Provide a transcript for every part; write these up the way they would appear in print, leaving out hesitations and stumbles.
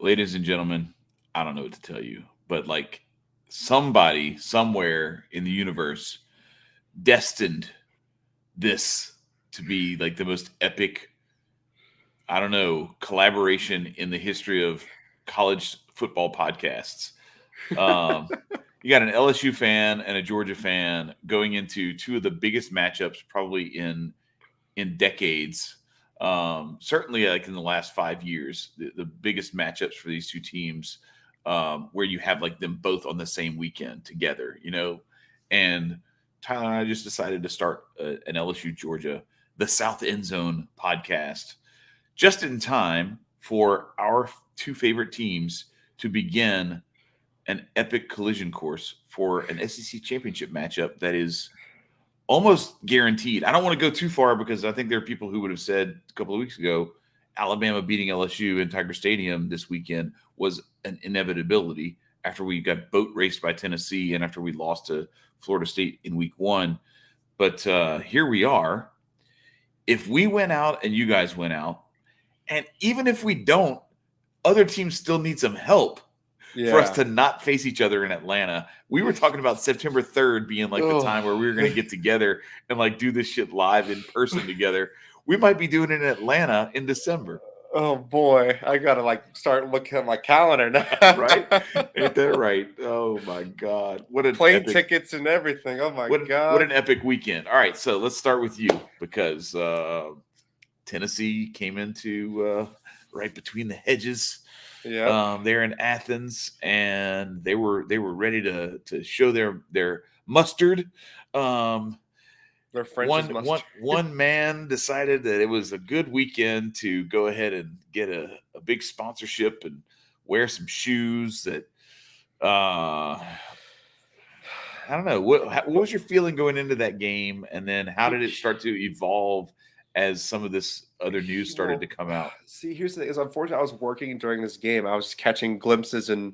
ladies and gentlemen, I don't know what to tell you, but like somebody somewhere in the universe destined this to be like the most epic, I don't know, collaboration in the history of college football podcasts. Um, you got an LSU fan and a Georgia fan going into two of the biggest matchups probably in decades. Certainly, like in the last 5 years, the biggest matchups for these two teams, where you have like them both on the same weekend together, And Tyler and I just decided to start an LSU Georgia, the South End Zone podcast, just in time for our two favorite teams to begin an epic collision course for an SEC championship matchup that is almost guaranteed. I don't want to go too far because I think there are people who would have said a couple of weeks ago Alabama beating LSU in Tiger Stadium this weekend was an inevitability after we got boat raced by Tennessee and after we lost to Florida State in week 1. But here we are. If we went out and you guys went out, and even if we don't, other teams still need some help for us to not face each other in Atlanta. We were talking about September 3rd being like the time where we were going to get together and like do this shit live in person together. We might be doing it in Atlanta in December. Oh boy, I gotta like start looking at my calendar now. Right? Ain't that right? Oh my God! What a plane tickets and everything. Oh my God! What an epic weekend! All right, so let's start with you because Tennessee came into right between the hedges. Yeah, they're in Athens, and they were ready to show their mustard. Their French's mustard. One man decided that it was a good weekend to go ahead and get a big sponsorship and wear some shoes that I don't know. What was your feeling going into that game, and then how did it start to evolve as some of this other news started to come out? See, here's the thing: is unfortunately, I was working during this game. I was catching glimpses and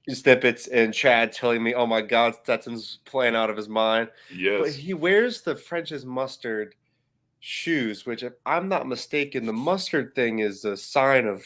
snippets, and Chad telling me, "Oh my God, Stetson's playing out of his mind." Yes, but he wears the French's mustard shoes, which, if I'm not mistaken, the mustard thing is a sign of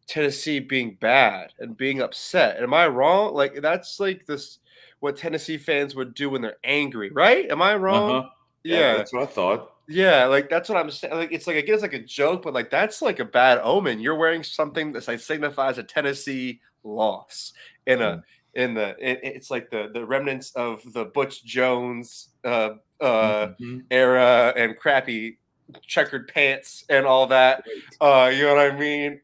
Tennessee being bad and being upset. Am I wrong? Like that's like this, what Tennessee fans would do when they're angry, right? Am I wrong? Uh-huh. Yeah, that's what I thought. Yeah, like that's what I'm saying. Like it's like, again, it's like a joke, but like that's like a bad omen. You're wearing something that like signifies a Tennessee loss it's like the remnants of the Butch Jones era and crappy checkered pants and all that. You know what I mean?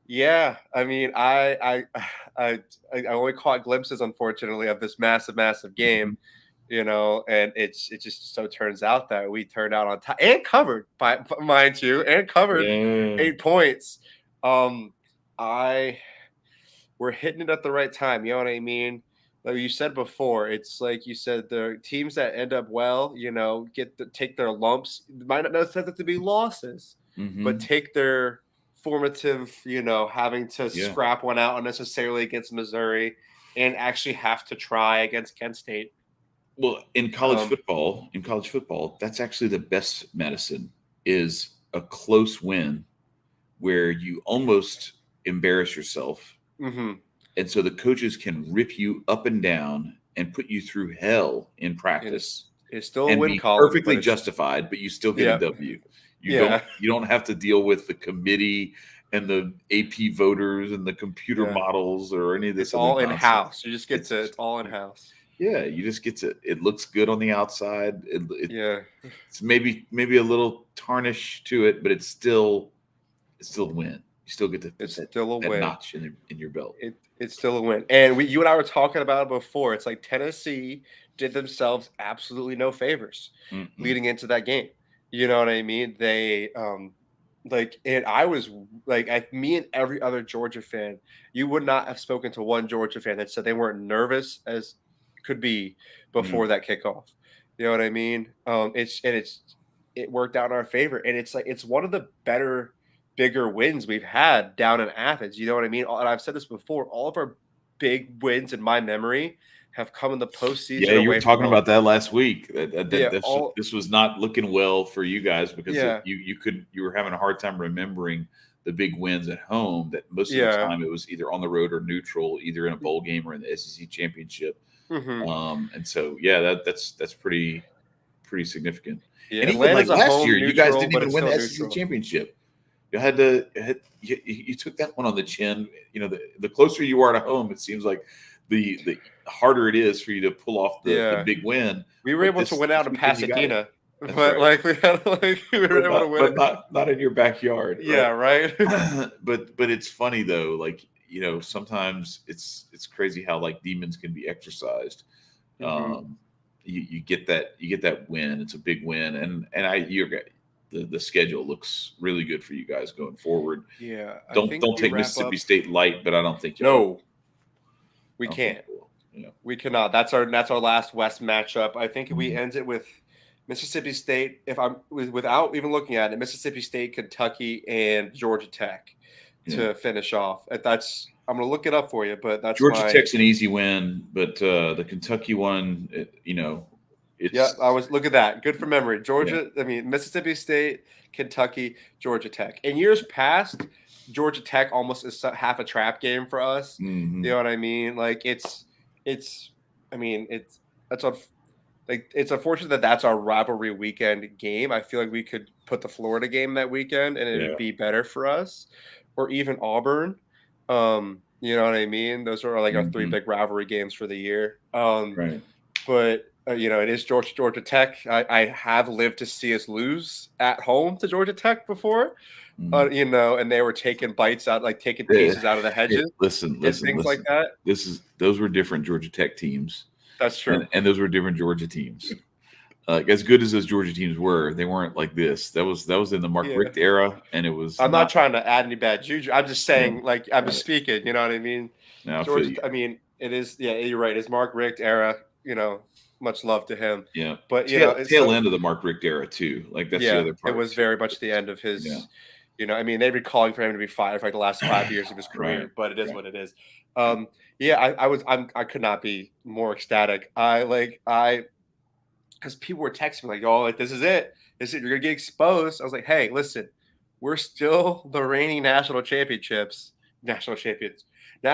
Yeah, I mean, I only caught glimpses, unfortunately, of this massive game. And it just so turns out that we turned out on time and covered, mind you, and covered 8 points. We're hitting it at the right time. You know what I mean? Like you said before, it's like you said, the teams that end up well, take their lumps. It might not necessarily have to be losses, but take their formative, having to scrap one out unnecessarily against Missouri and actually have to try against Kent State. Well, in college football, that's actually the best medicine, is a close win where you almost embarrass yourself. And so the coaches can rip you up and down and put you through hell in practice. It's still a win column, perfectly justified, but you still get a W. You don't have to deal with the committee and the AP voters and the computer models or any of this. It's all in house. You just get it's all in house. Yeah, you just get to. It looks good on the outside. It's maybe a little tarnish to it, but it's still a win. You still get to. It's still a win. Notch in your belt. It's still a win. And you and I were talking about it before. It's like Tennessee did themselves absolutely no favors leading into that game. You know what I mean? They and I was like, me and every other Georgia fan, you would not have spoken to one Georgia fan that said they weren't nervous as could be before that kickoff. You know what I mean? It worked out in our favor, and it's one of the bigger wins we've had down in Athens. You know what I mean? And I've said this before. All of our big wins in my memory have come in the postseason. Yeah, you were talking about that last week. This was not looking well for you guys because you were having a hard time remembering the big wins at home, that most of the Yeah. time it was either on the road or neutral, either in a bowl game or in the SEC championship. Mm-hmm. And so yeah, that's pretty significant. Yeah. And even like Atlanta's a last year, home you guys neutral, didn't but even it's win still the SEC neutral. championship. You took that one on the chin. The closer you are to home, it seems like the harder it is for you to pull off the Yeah. big win. We were But able to win out this in weekend you got it. Pasadena, That's but right. like we had like we were able to win it. Not in your backyard, Yeah, right. right? But it's funny though, like sometimes it's crazy how like demons can be exercised. Hmm. Um, you get that win. It's a big win, and the schedule looks really good for you guys going forward. Yeah, I think Don't we take wrap Mississippi up. State light, but I don't think y'all. No, we I don't think can't. you will. Yeah. We cannot. That's our last West matchup. I think we Mhm. end it with Mississippi State. If I'm without even looking at it, Mississippi State, Kentucky, and Georgia Tech Yeah. to finish off. That's I'm gonna look it up for you, but that's Georgia my. Tech's an easy win, but the Kentucky one, Yeah, it's I was look at that. Good for memory. yeah. Georgia, I mean Mississippi State, Kentucky, Georgia Tech. In years past, Georgia Tech almost is half a trap game for us. You Hmm. know what I mean? Like it's I mean, that's like it's unfortunate that that's our rivalry weekend game. I feel like we could put the Florida game that weekend and Yeah. it'd be better for us, or even Auburn. You know what I mean? Those are like our three Hmm. big rivalry games for the year. Right. But it is Georgia Tech. I have lived to see us lose at home to Georgia Tech before. Mm. And they were taking bites out, like taking Eh, pieces out of the hey, hedges listen, and listen, things like listen. that. Those were different Georgia Tech teams, That's true. and those were different Georgia teams. Like as good as those Georgia teams were, they weren't like this. That was in the Mark Yeah. Richt era, and it was I'm not not. trying to add any bad juju. I'm just Yeah, saying, like, I'm got just it. speaking. You know what I mean? Now I feel Georgia. you. I mean, it is. Yeah, you're right. It's Mark Richt era. Much love to him. Yeah, But it's tail so. end of the Mark Richt era too. Like that's the Yeah, other it part was too. very much the end of Yeah, his. I mean, they've been calling for him to be fired for like the last 5 years of his right, career, but it is right. what it is. Yeah. Yeah, I could not be more ecstatic. Because people were texting me like, "Oh, like this is it. You're gonna get exposed." I was like, "Hey, listen, we're still the reigning national champions, national I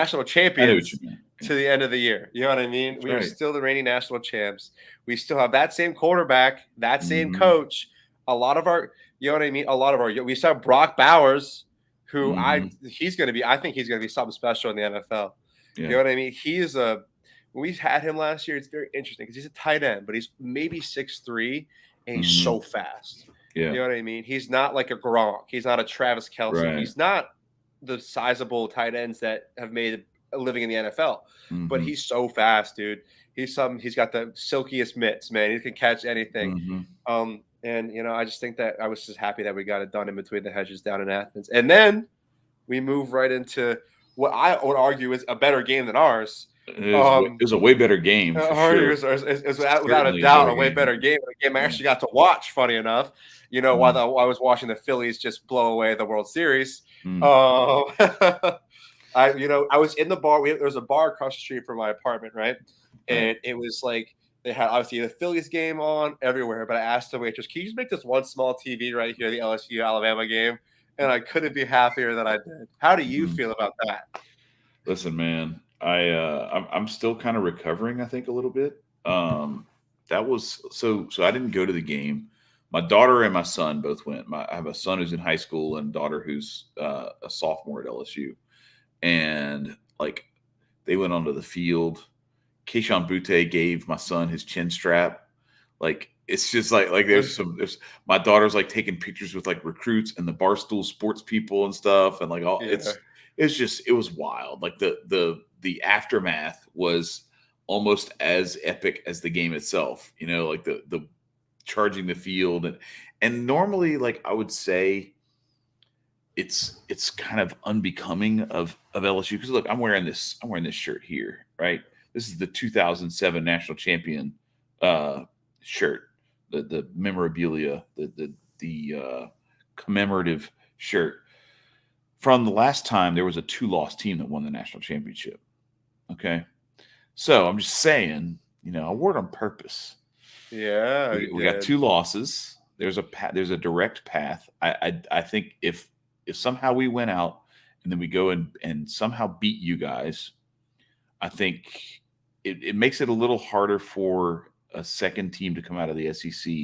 know what you champions meant. Yeah, to the end of the year. You know what I mean? that's We are right. still the reigning national champs. We still have that same quarterback, that same Hmm. coach. A lot of our, you know what I mean? A lot of our, we still have Brock Bowers, who Hmm. he's going to be. I think he's going to be something special in the NFL. You Yeah. know what I mean? He is a. When we had him last year, it's very interesting because he's a tight end, but he's maybe 6'3", and he's Hmm. so fast. Yeah. You know what I mean? He's not like a Gronk. He's not a Travis Kelsey. Right. He's not the sizable tight ends that have made a living in the NFL. But Hmm. he's so fast, dude. He's got the silkiest mitts, man. He can catch anything. Hmm. And I just think that I was just happy that we got it done in between the hedges down in Athens. And then we move right into what I would argue is a better game than ours. It was a way better game for It sure. was without a Certainly a doubt better a way game. better game. A game I Yeah. actually got to watch. Funny enough, while Mm. I was watching the Phillies just blow away the World Series. Mm. I was in the bar. There was a bar across the street from my apartment, right? Right. And it was like they had obviously the Phillies game on everywhere. But I asked the waitress, "Can you just make this one small TV right here, the LSU Alabama game?" And I couldn't be happier than I did. How do you Mhm. feel about that? Listen, man, I'm still kind of recovering. I think a little bit. That was so. I didn't go to the game. My daughter and my son both went. I have a son who's in high school and a daughter who's a sophomore at LSU, and like they went onto the field. Keishon Butte gave my son his chin strap. Like it's just like there's my daughter's like taking pictures with like recruits and the Barstool sports people and stuff and like all Yeah. it was wild. Like the aftermath was almost as epic as the game itself. Like the charging the field and normally like I would say it's kind of unbecoming of LSU because look, I'm wearing this shirt here, right? This is the 2007 national champion shirt, the memorabilia, the commemorative shirt from the last time there was a two-loss team that won the national championship. Okay, so I'm just saying, I wore it on purpose. Yeah, you We got did. two losses. There's a direct path. I think if if somehow we win out and then we go and somehow beat you guys, I think it makes it a little harder for a second team to come out of the SEC.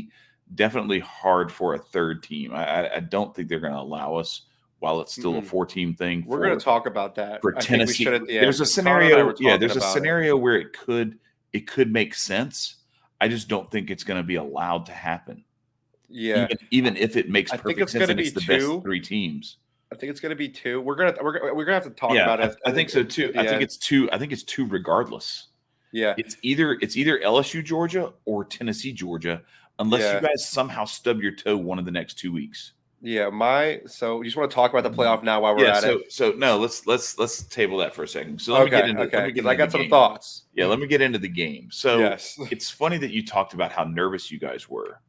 Definitely hard for a third team. I don't think they're going to allow us, while it's still a 4-team thing. We're going to talk about that. For I Tennessee. think we should at the end. There's a scenario. There's a scenario where it could make sense. I just don't think it's going to be allowed to happen. Yeah. Even if it makes perfect sense and it's the best 3 teams. I think it's going to be 2. We're gonna have to talk about it. I think so too. I think it's 2. I think it's 2 regardless. Yeah. It's either LSU Georgia or Tennessee Georgia, unless you guys somehow stub your toe one of the next 2 weeks. Yeah, so you just want to talk about the playoff now while we're at it? So no, let's table that for a say. So let me get into because I got some thoughts. Yeah, let me get into the game. So yes. It's funny that you talked about how nervous you guys were,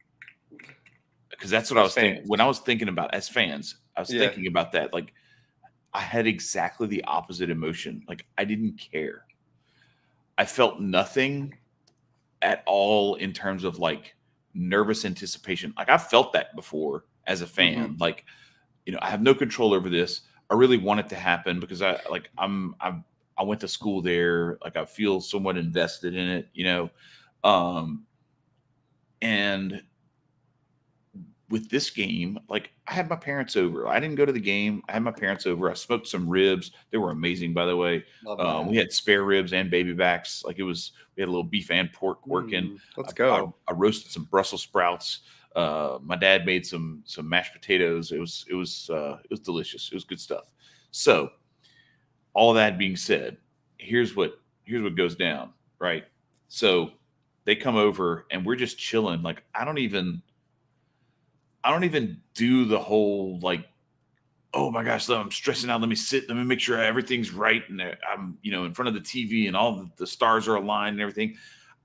because that's what I was thinking when I was thinking about as fans. I was thinking about that. Like, I had exactly the opposite emotion. Like, I didn't care. I felt nothing at all in terms of like nervous anticipation. Like, I've felt that before as a fan. Like, I have no control over this. I really want it to happen because I went to school there. Like, I feel somewhat invested in it, and with this game, like, I had my parents over. I didn't go to the game. I had my parents over. I smoked some ribs. They were amazing, by the way. We had spare ribs and baby backs. Like, we had a little beef and pork working. Let's go. I roasted some Brussels sprouts. My dad made some mashed potatoes. It was delicious. It was good stuff. So, all of that being said, here's what goes down, right? So they come over and we're just chilling. Like, I don't even do the whole like, oh my gosh, I'm stressing out. Let me sit. Let me make sure everything's right, and I'm in front of the TV and all the stars are aligned and everything.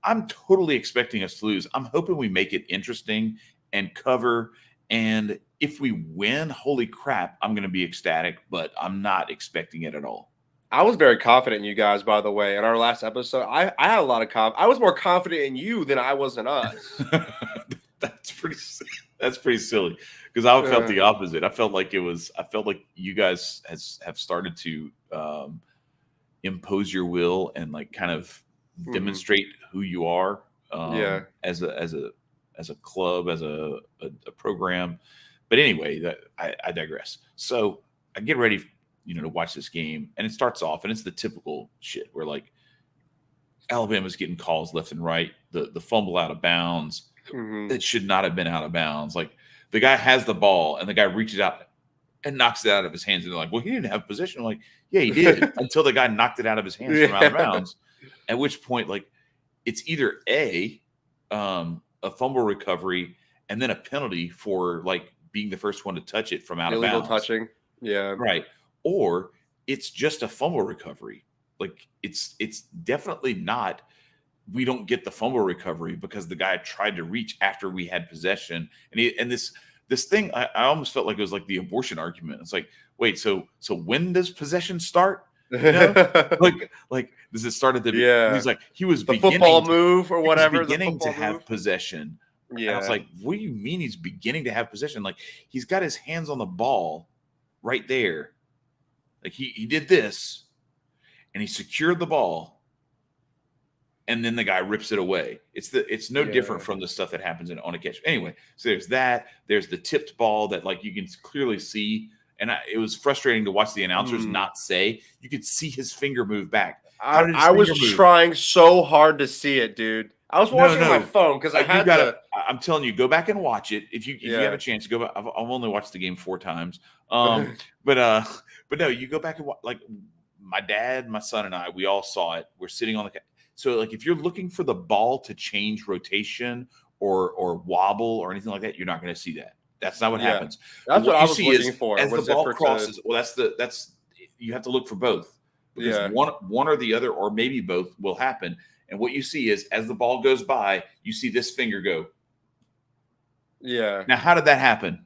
I'm totally expecting us to lose. I'm hoping we make it interesting and cover. And if we win, holy crap, I'm going to be ecstatic. But I'm not expecting it at all. I was very confident in you guys, by the way. In our last episode, I had a lot of confidence. I was more confident in you than I was in us. That's pretty silly, because I felt the opposite. I felt like you guys have started to impose your will and like kind of demonstrate who you are as a club, as a program. But anyway, I digress. So I get ready to watch this game, and it starts off, and it's the typical shit where like Alabama's getting calls left and right, the fumble out of bounds. It should not have been out of bounds. Like, the guy has the ball and the guy reaches out and knocks it out of his hands. And they're like, well, he didn't have possession. I'm like, yeah, he did, until the guy knocked it out of his hands from out of bounds. At which point, like, it's either a fumble recovery and then a penalty for like being the first one to touch it from out of bounds. Illegal touching. Yeah. Right. Or it's just a fumble recovery. Like, it's definitely not. We don't get the fumble recovery because the guy tried to reach after we had possession. And this thing, I almost felt like it was like the abortion argument. It's like, wait, so when does possession start? Like does it start at the He's like, he was the football move or whatever. Beginning to have possession. Yeah. And I was like, what do you mean he's beginning to have possession? Like, he's got his hands on the ball right there. Like, he did this and he secured the ball. And then the guy rips it away. It's no different from the stuff that happens on a catch. Anyway, so there's that. There's the tipped ball that like you can clearly see. And it was frustrating to watch the announcers not say. You could see his finger move back. I was trying so hard to see it, dude. I was watching on my phone because I had to. I'm telling you, go back and watch it if you have a chance. Go back. I've only watched the game 4 times. But no, you go back and watch. Like, my dad, my son, and I, we all saw it. We're sitting on the. So, like, if you're looking for the ball to change rotation or wobble or anything like that, you're not going to see that. That's not what happens. That's what I was looking for. As the ball crosses, that's you have to look for both, because one or the other, or maybe both, will happen. And what you see is, as the ball goes by, you see this finger go. Yeah. Now, how did that happen?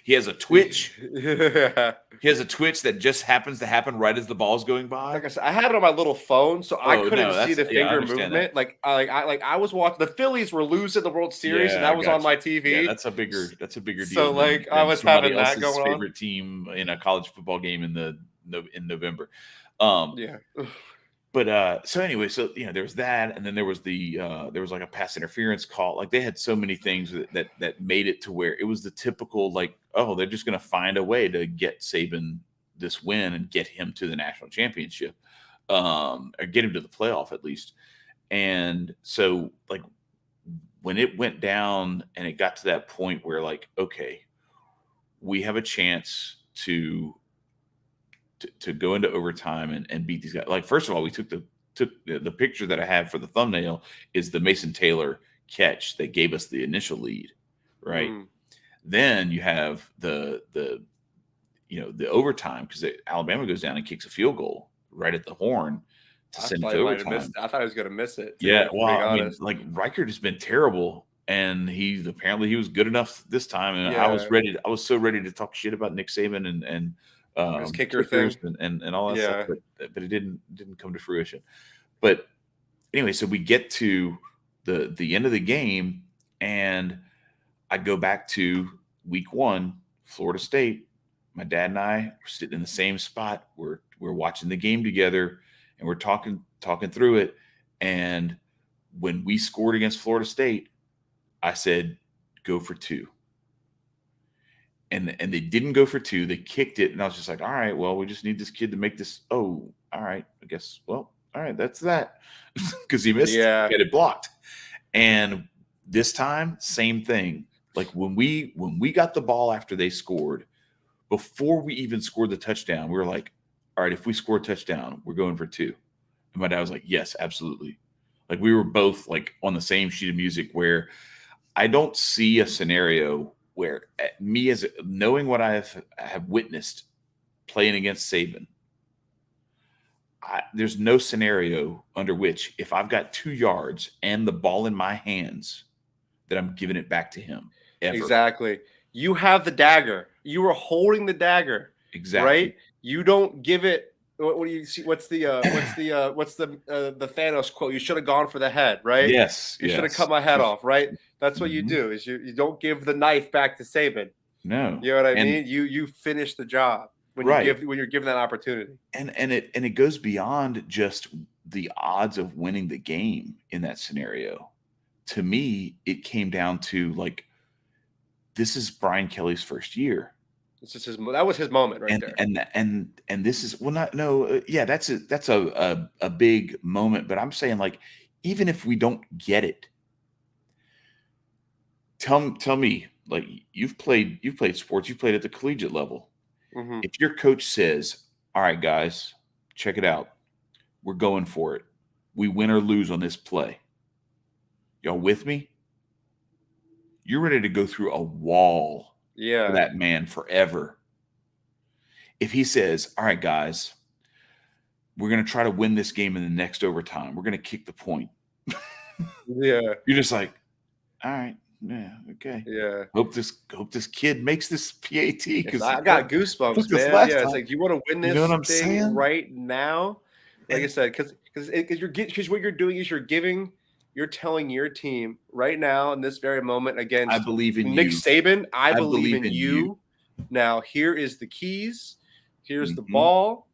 He has a twitch. Yeah. He has a twitch that just happens to happen right as the ball's going by. Like I said, I had it on my little phone, so I Oh, couldn't no, see the I finger understand that. movement. I was watching the Phillies were losing the World Series, and Yeah, I that was on got you. my Yeah, TV. that's a bigger deal So like I than was somebody having that else's going on. favorite team in a college football game in November. Um, Yeah. but so anyway, so there was that, and then there was there was like a pass interference call. Like they had so many things that made it to where it was the typical like, oh, they're just going to find a way to get Saban this win and get him to the national championship, or get him to the playoff at least. And so like when it went down and it got to that point where like, okay, we have a chance to go into overtime and beat these guys. Like, first of all, we took the picture that I have for the thumbnail is the Mason Taylor catch that gave us the initial lead, right? Mm. Then you have the overtime because Alabama goes down and kicks a field goal right at the horn to send it to overtime. I thought I was gonna miss it too, Yeah, if I'm well, being I mean, honest. like Reichert has been terrible, and he was good enough this time, and I Yeah. was so ready to talk shit about Nick Saban and His kicker kickers thing. and all that stuff, Yeah. but it didn't come to fruition. But anyway, so we get to the end of the game, and I go back to week 1, Florida State. My dad and I were sitting in the same spot. We're watching the game together, and we're talking through it. And when we scored against Florida State, I said, "Go for 2." And they didn't go for 2. They kicked it, and I was just like, "All right, well, we just need this kid to make this. Oh, all right, I guess. Well, all right, that's that," because he missed. Yeah. He had it blocked. And this time, same thing. Like when we got the ball after they scored, before we even scored the touchdown, we were like, "All right, if we score a touchdown, we're going for 2." And my dad was like, "Yes, absolutely." Like we were both like on the same sheet of music where I don't see a scenario where me as knowing what I have witnessed playing against Saban, there's no scenario under which if I've got 2 yards and the ball in my hands that I'm giving it back to him ever. Exactly. You have the dagger. You were holding the dagger. Exactly. Right? You don't give it. What do you see? What's the Thanos quote? You should have gone for the head, right? Yes. You should have Yes. cut my head off, right? That's what you Mhm. do. Is you don't give the knife back to Saban. No. You know what I And mean? You finish the job when right. you're given that opportunity. And it goes beyond just the odds of winning the game in that scenario. To me, it came down to like this is Brian Kelly's first year. It's just that was his moment right there. And this is well not no yeah that's a big moment, but I'm saying like even if we don't get it, tell me, like you've played sports, you've played at the collegiate level. Mm-hmm. If your coach says, "All right, guys, check it out. We're going for it. We win or lose on this play. Y'all with me?" You're ready to go through a wall for that man forever. If he says, "All right, guys, we're going to try to win this game in the next overtime. We're going to kick the point." Yeah. You're just like, "All right. Yeah, okay. Yeah. Hope this kid makes this PAT because I got goosebumps, man. Yeah, it's like you want to win You know this what I'm thing saying? right now. Like I said, because what you're doing is you're telling your team right now in this very moment I against believe in Nick you. Saban. I believe in in you. Now here is the keys. Here's the Mhm. ball.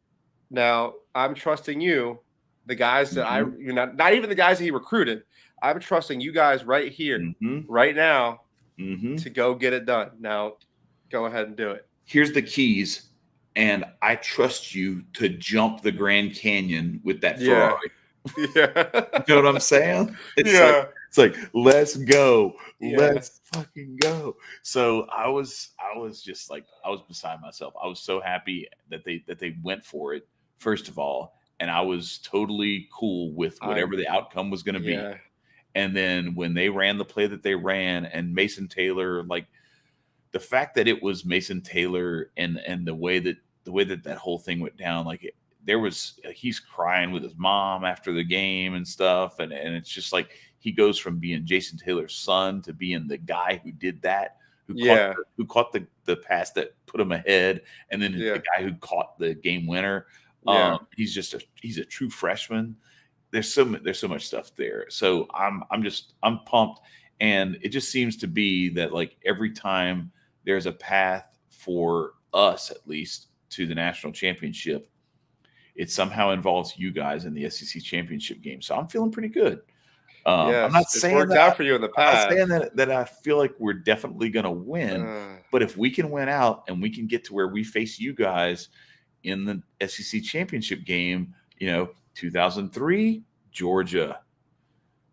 Now I'm trusting you. The guys that Mhm. you're not even the guys that he recruited. I'm trusting you guys right here, Mhm. right now, Mhm. to go get it done. Now, go ahead and do it. Here's the keys, and I trust you to jump the Grand Canyon with that Yeah. Ferrari. Yeah. You know what I'm saying? Yeah. It's like let's go. Yeah. Let's fucking go. So I was just like I was beside myself. I was so happy that they went for it first of all, and I was totally cool with whatever the outcome was going to be. Yeah. And then when they ran the play that they ran, and Mason Taylor, like the fact that it was Mason Taylor and the way that whole thing went down, like he's crying with his mom after the game and stuff, and it's just like he goes from being Jason Taylor's son to being the guy who did that, Yeah. who caught the pass that put him ahead, and then the Yeah. guy who caught the game winner. Yeah. He's a true freshman. There's so much stuff there. So I'm pumped, and it just seems to be that like every time there's a path for us at least to the national championship, it somehow involves you guys in the SEC championship game. So I'm feeling pretty good. I'm not Yes. It's saying worked that out for you in the I'm not past. saying that I feel like we're definitely going to win, Uh, but if we can win out and we can get to where we face you guys in the SEC championship game, 2003 Georgia.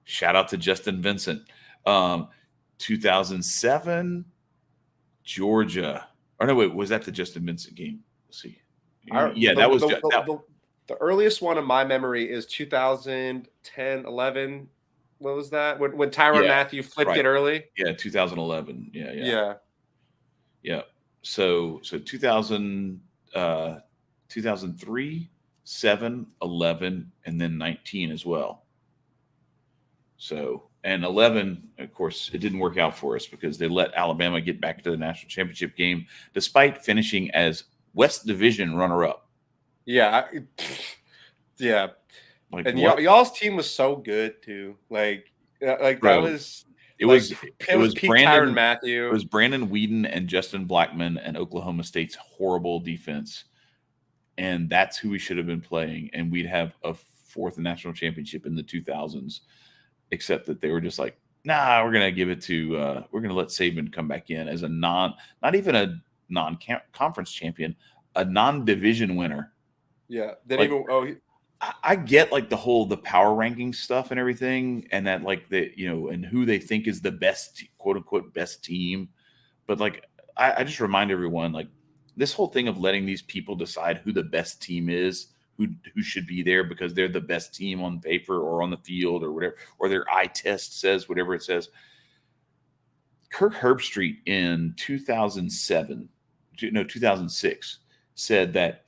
Shout out to Justin Vincent. 2007 Georgia. Or no, wait, was that the Justin Vincent game? Let's see. Yeah, that was that. the earliest one in my memory is 2010, 11. What was that? When Tyrann Yeah, Mathieu flipped right. it early? Yeah, 2011. Yeah. Yeah. Yeah. So 2000, 2003, 7, 11, and then 19 as well. So, and 11, of course, it didn't work out for us because they let Alabama get back to the national championship game despite finishing as West Division runner-up. Yeah. Yeah. Like And what, y'all's team was so good too. Like that bro? was It like was it was peak Tyrann It Mathieu. was Brandon Whedon and Justin Blackman and Oklahoma State's horrible defense, and that's who we should have been playing, and we'd have a fourth national championship in the 2000s. Except that they were just like, nah, we're gonna give it to we're gonna let Saban come back in as a not even a non-conference champion, a non-division winner. Yeah. Then Like even I get like the power ranking stuff and everything, and that like and who they think is the best quote unquote best team, but like I just remind everyone like this whole thing of letting these people decide who the best team is, who should be there because they're the best team on paper or on the field or whatever, or their eye test says whatever it says. Kirk Herbstreit in 2006 said that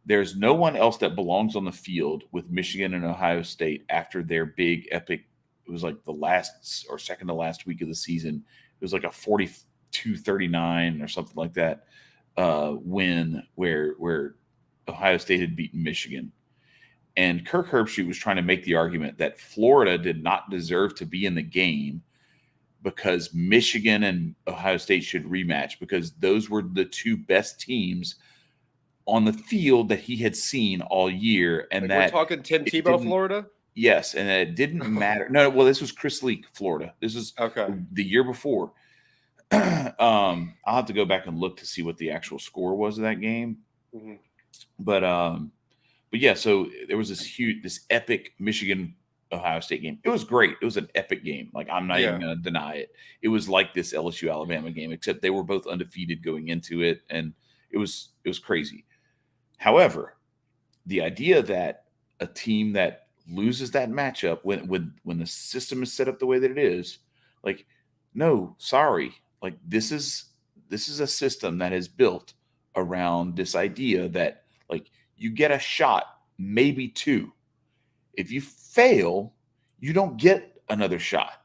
there's no one else that belongs on the field with Michigan and Ohio State after their big epic. It was like the last or second to last week of the season. It was like a 42-39 or something like that win where Ohio State had beaten Michigan. And Kirk Herbstreit was trying to make the argument that Florida did not deserve to be in the game because Michigan and Ohio State should rematch because those were the two best teams on the field that he had seen all year. And like that we're talking Tim it Tebow, didn't, Florida. yes, and it didn't matter. No, well, this was Chris Leak, Florida. This is Okay. the year before. I'll have to go back and look to see what the actual score was of that game. Mm-hmm. But yeah, so there was this epic Michigan Ohio State game. It was great. It was an epic game. Like I'm not even going to deny it. It was like this LSU Alabama game, except they were both undefeated going into it, and it was crazy. However, the idea that a team that loses that matchup when the system is set up the way that it is, like, no, sorry, like this is a system that is built around this idea that like you get a shot, maybe two. If you fail, you don't get another shot.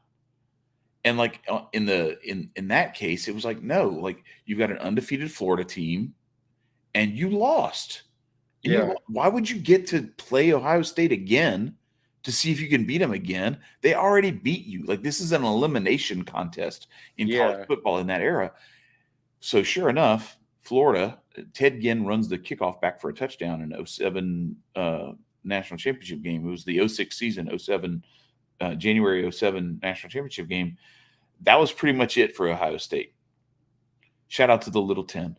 And like in that case, it was like no, like you've got an undefeated Florida team, and you lost. And why would you get to play Ohio State again to see if you can beat them again? They already beat you. Like this is an elimination contest in college football in that era. So sure enough, Florida, Ted Ginn runs the kickoff back for a touchdown in 07 national championship game. It was the 06 season, 07, January 07 national championship game. That was pretty much it for Ohio State. Shout out to the Little 10.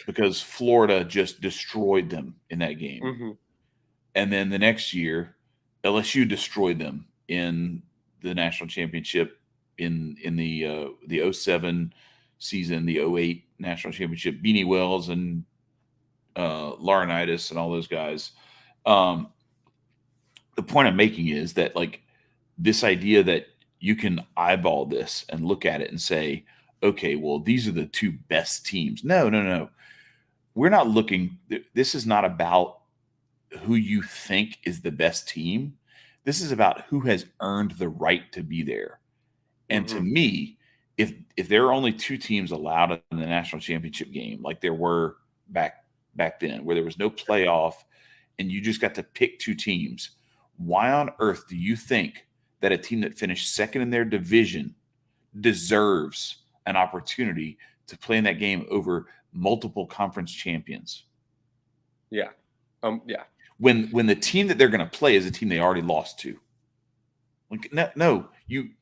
Because Florida just destroyed them in that game. Mm-hmm. And then the next year, LSU destroyed them in the national championship in the 07 season, the 08 national championship. Beanie Wells and Laurinaitis and all those guys. The point I'm making is that like this idea that you can eyeball this and look at it and say, okay, well, these are the two best teams. No. We're not looking. This is not about who you think is the best team. This is about who has earned the right to be there. And to me, if there are only 2 teams allowed in the national championship game, like there were back then, where there was no playoff and you just got to pick 2 teams, why on earth do you think that a team that finished second in their division deserves an opportunity to play in that game over multiple conference champions? Yeah. Yeah. When the team that they're going to play is a team they already lost to. Like, no, you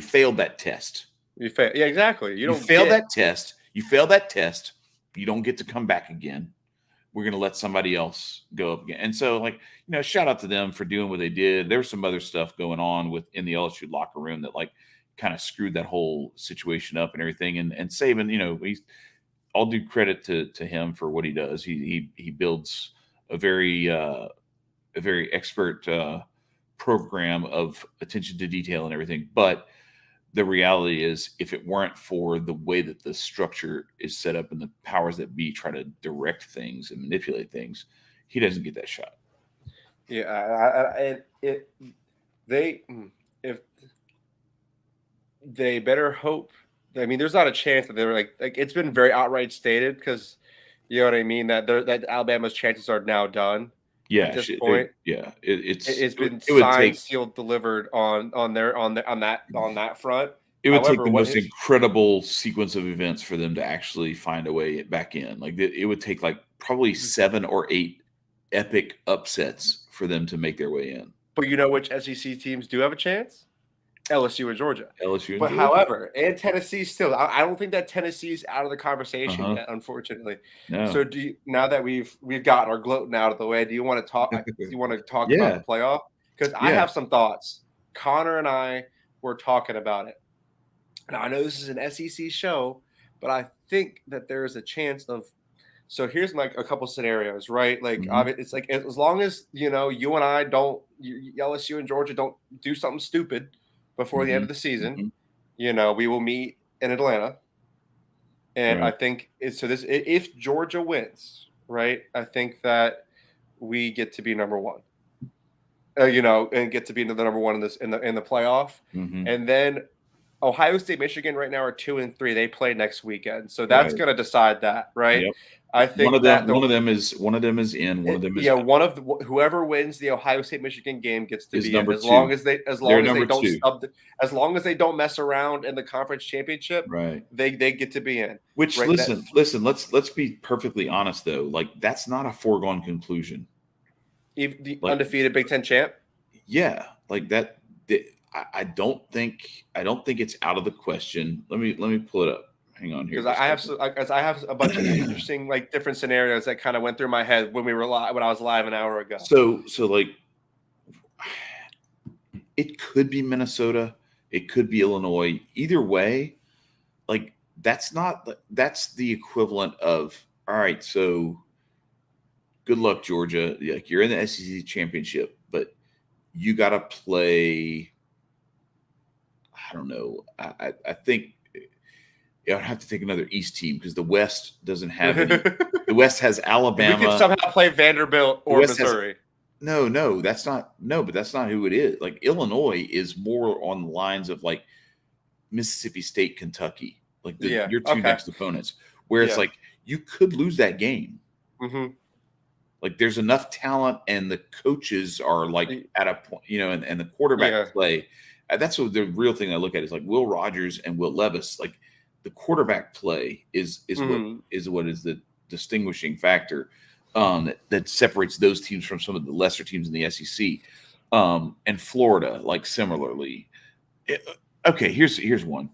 failed that test. You fail. Yeah, exactly. You don't fail that test. You fail that test. You don't get to come back again. We're going to let somebody else go up again. And so, like, shout out to them for doing what they did. There was some other stuff going on in the LSU locker room that like kind of screwed that whole situation up and everything. And Saban, I'll do credit to him for what he does. He builds a very expert program of attention to detail and everything. But the reality is, if it weren't for the way that the structure is set up and the powers that be try to direct things and manipulate things, he doesn't get that shot. Yeah, if they better hope. I mean, there's not a chance that they're like it's been very outright stated, because you know what I mean, that Alabama's chances are now done. Yeah, at this point, it's been signed, sealed, delivered on that front. It would take the most incredible sequence of events for them to actually find a way back in. Like it would take like probably 7 or 8 epic upsets for them to make their way in. But you know which SEC teams do have a chance? LSU and Georgia. Georgia. However, and Tennessee still. I don't think that Tennessee's out of the conversation yet, unfortunately. No. So now that we've got our gloating out of the way, do you want to talk? Do you want to talk about the playoff? Because I have some thoughts. Connor and I were talking about it. Now I know this is an SEC show, but I think that there is a chance of. So here's like a couple scenarios, right? Like it's like as long as you and I don't, LSU and Georgia don't do something stupid before the end of the season, we will meet in Atlanta. And I think if Georgia wins, right, I think that we get to be number 1, and get to be the number 1 in the playoff. And then Ohio State, Michigan right now are 2 and 3. They play next weekend, so that's going to decide that, right? Yep. I think one of them is in. One of them is out. Whoever wins the Ohio State Michigan game gets to be in, as 2. long as they don't mess around in the conference championship. Right, they get to be in. Which listen, let's be perfectly honest though. Like that's not a foregone conclusion. The undefeated Big Ten champ. Yeah, like that. I don't think it's out of the question. Let me pull it up. Hang on here, because I have a bunch of interesting different scenarios that kind of went through my head when I was live an hour ago. So like, it could be Minnesota, it could be Illinois. Either way, like that's the equivalent of, all right, so good luck, Georgia. Like you're in the SEC championship, but you got to play. I don't know. I think I'd have to take another East team because the West doesn't have any. The West has Alabama. We could somehow play Vanderbilt or Missouri. No, that's not. No, but that's not who it is. Like Illinois is more on the lines of like Mississippi State, Kentucky, like your 2 next opponents, where it's like you could lose that game. Like there's enough talent, and the coaches are like at a point, and the quarterback play. That's what the real thing I look at is like Will Rogers and Will Levis. Like the quarterback play is what is the distinguishing factor that separates those teams from some of the lesser teams in the SEC. And Florida, like similarly. Okay, here's one.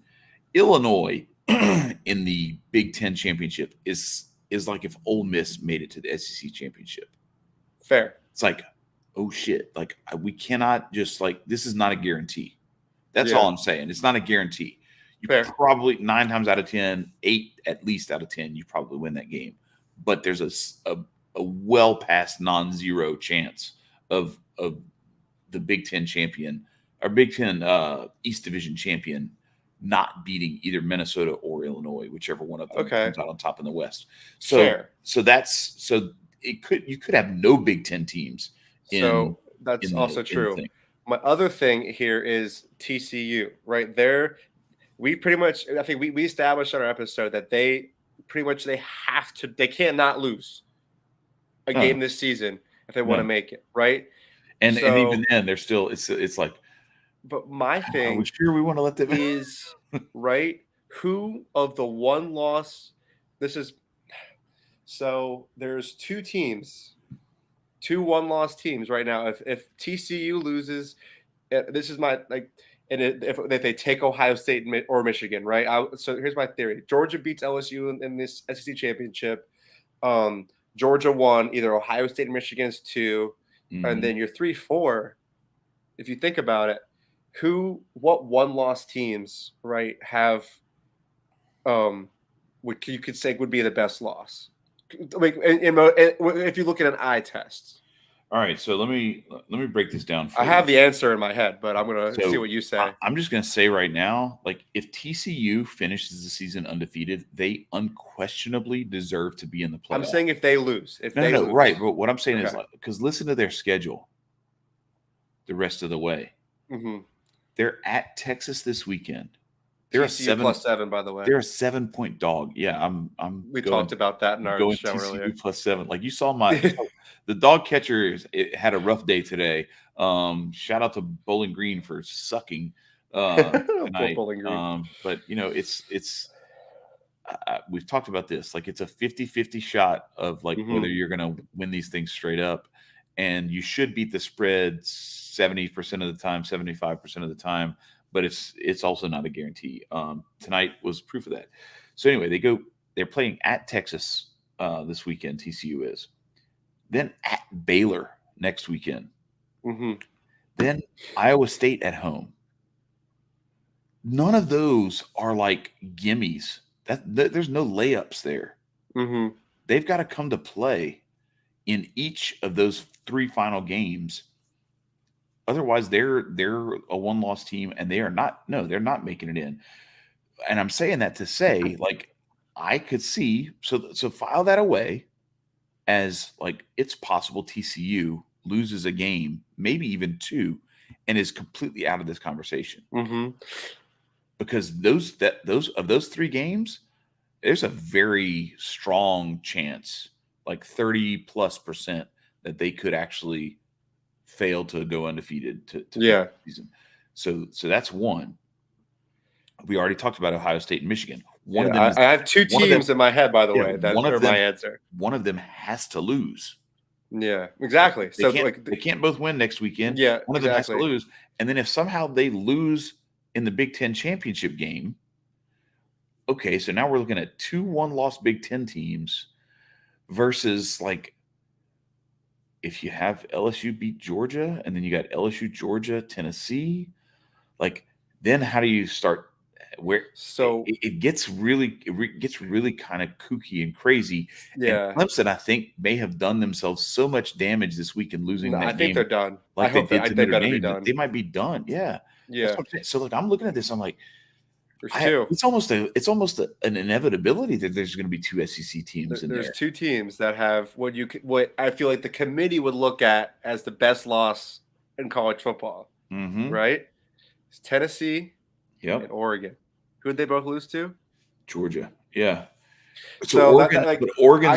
Illinois in the Big Ten championship is like if Ole Miss made it to the SEC championship. Fair. It's like, oh shit! Like we cannot just this is not a guarantee. That's all I'm saying. It's not a guarantee. You probably 9 times out of 10, 8 at least out of 10, you probably win that game. But there's a well past non-zero chance of the Big Ten champion or Big Ten East Division champion not beating either Minnesota or Illinois, whichever one of them comes out on top in the West. So you could have no Big Ten teams. That's also true. My other thing here is TCU, right? we pretty much, I think we established on our episode that they can't not lose a No. game this season if they want to No. make it, right? And So, even then, they're still it's like, but my are we thing sure we want to let them? is, right, who of the one loss, this is, so there's two one-loss teams right now. If TCU loses, this is my like, and if they take Ohio State or Michigan, right? So here's my theory: Georgia beats LSU in this SEC championship. Georgia won. Either Ohio State and Michigan is 2, and then you're 3-4. If you think about it, what one-loss teams, right, have what you could say would be the best loss? Like, if you look at an eye test. All right, so let me break this down for I you. have the answer in my head, but I'm gonna So see what you say. I'm just gonna say right now, like if TCU finishes the season undefeated, they unquestionably deserve to be in the playoff. I'm saying if they lose, No, right. But what I'm saying is, Okay. like, because listen to their schedule the rest of the way. Mm-hmm. They're at Texas this weekend. They're TCU +7, by the way. They're a 7-point dog. Yeah, we talked about that in our show TCU earlier. +7. Like you saw the dog catcher had a rough day today. Shout out to Bowling Green for sucking tonight. Bowling Green. But it's we've talked about this. Like it's a 50-50 shot of like whether you're going to win these things straight up, and you should beat the spread 70% of the time, 75% of the time. But it's also not a guarantee. Tonight was proof of that. So anyway, they're playing at Texas this weekend. TCU is then at Baylor next weekend. Then Iowa State at home. None of those are like gimmies. There's no layups there. They've got to come to play in each of those 3 final games. Otherwise, they're a one-loss team, and they're not making it in. And I'm saying that to say, like, I could see so file that away as like it's possible TCU loses a game, maybe even 2, and is completely out of this conversation. Because those 3 games, there's a very strong chance, like 30+%, that they could actually fail to go undefeated to the season. So that's one. We already talked about Ohio State and Michigan. One of them I have 2 teams in my head, by the way. That's my answer. One of them has to lose. Yeah, exactly. They can't both win next weekend. Yeah, one of them has to lose. And then if somehow they lose in the Big Ten championship game, okay, so now we're looking at 2 one-loss Big Ten teams versus like if you have LSU beat Georgia and then you got LSU, Georgia, Tennessee, like then how do you start where it gets really kind of kooky and crazy. Yeah. And Clemson, I think, may have done themselves so much damage this week in losing that game. I think they're done. Like I hope they did to they Notre better be Dame. done. They might be done. Yeah. Yeah. So look, I'm looking at this. I'm like, there's 2. It's almost an inevitability that there's going to be 2 SEC teams in there. There's 2 teams that have what I feel like the committee would look at as the best loss in college football. Right? It's Tennessee and Oregon. Who did they both lose to? Georgia. Yeah. So Oregon's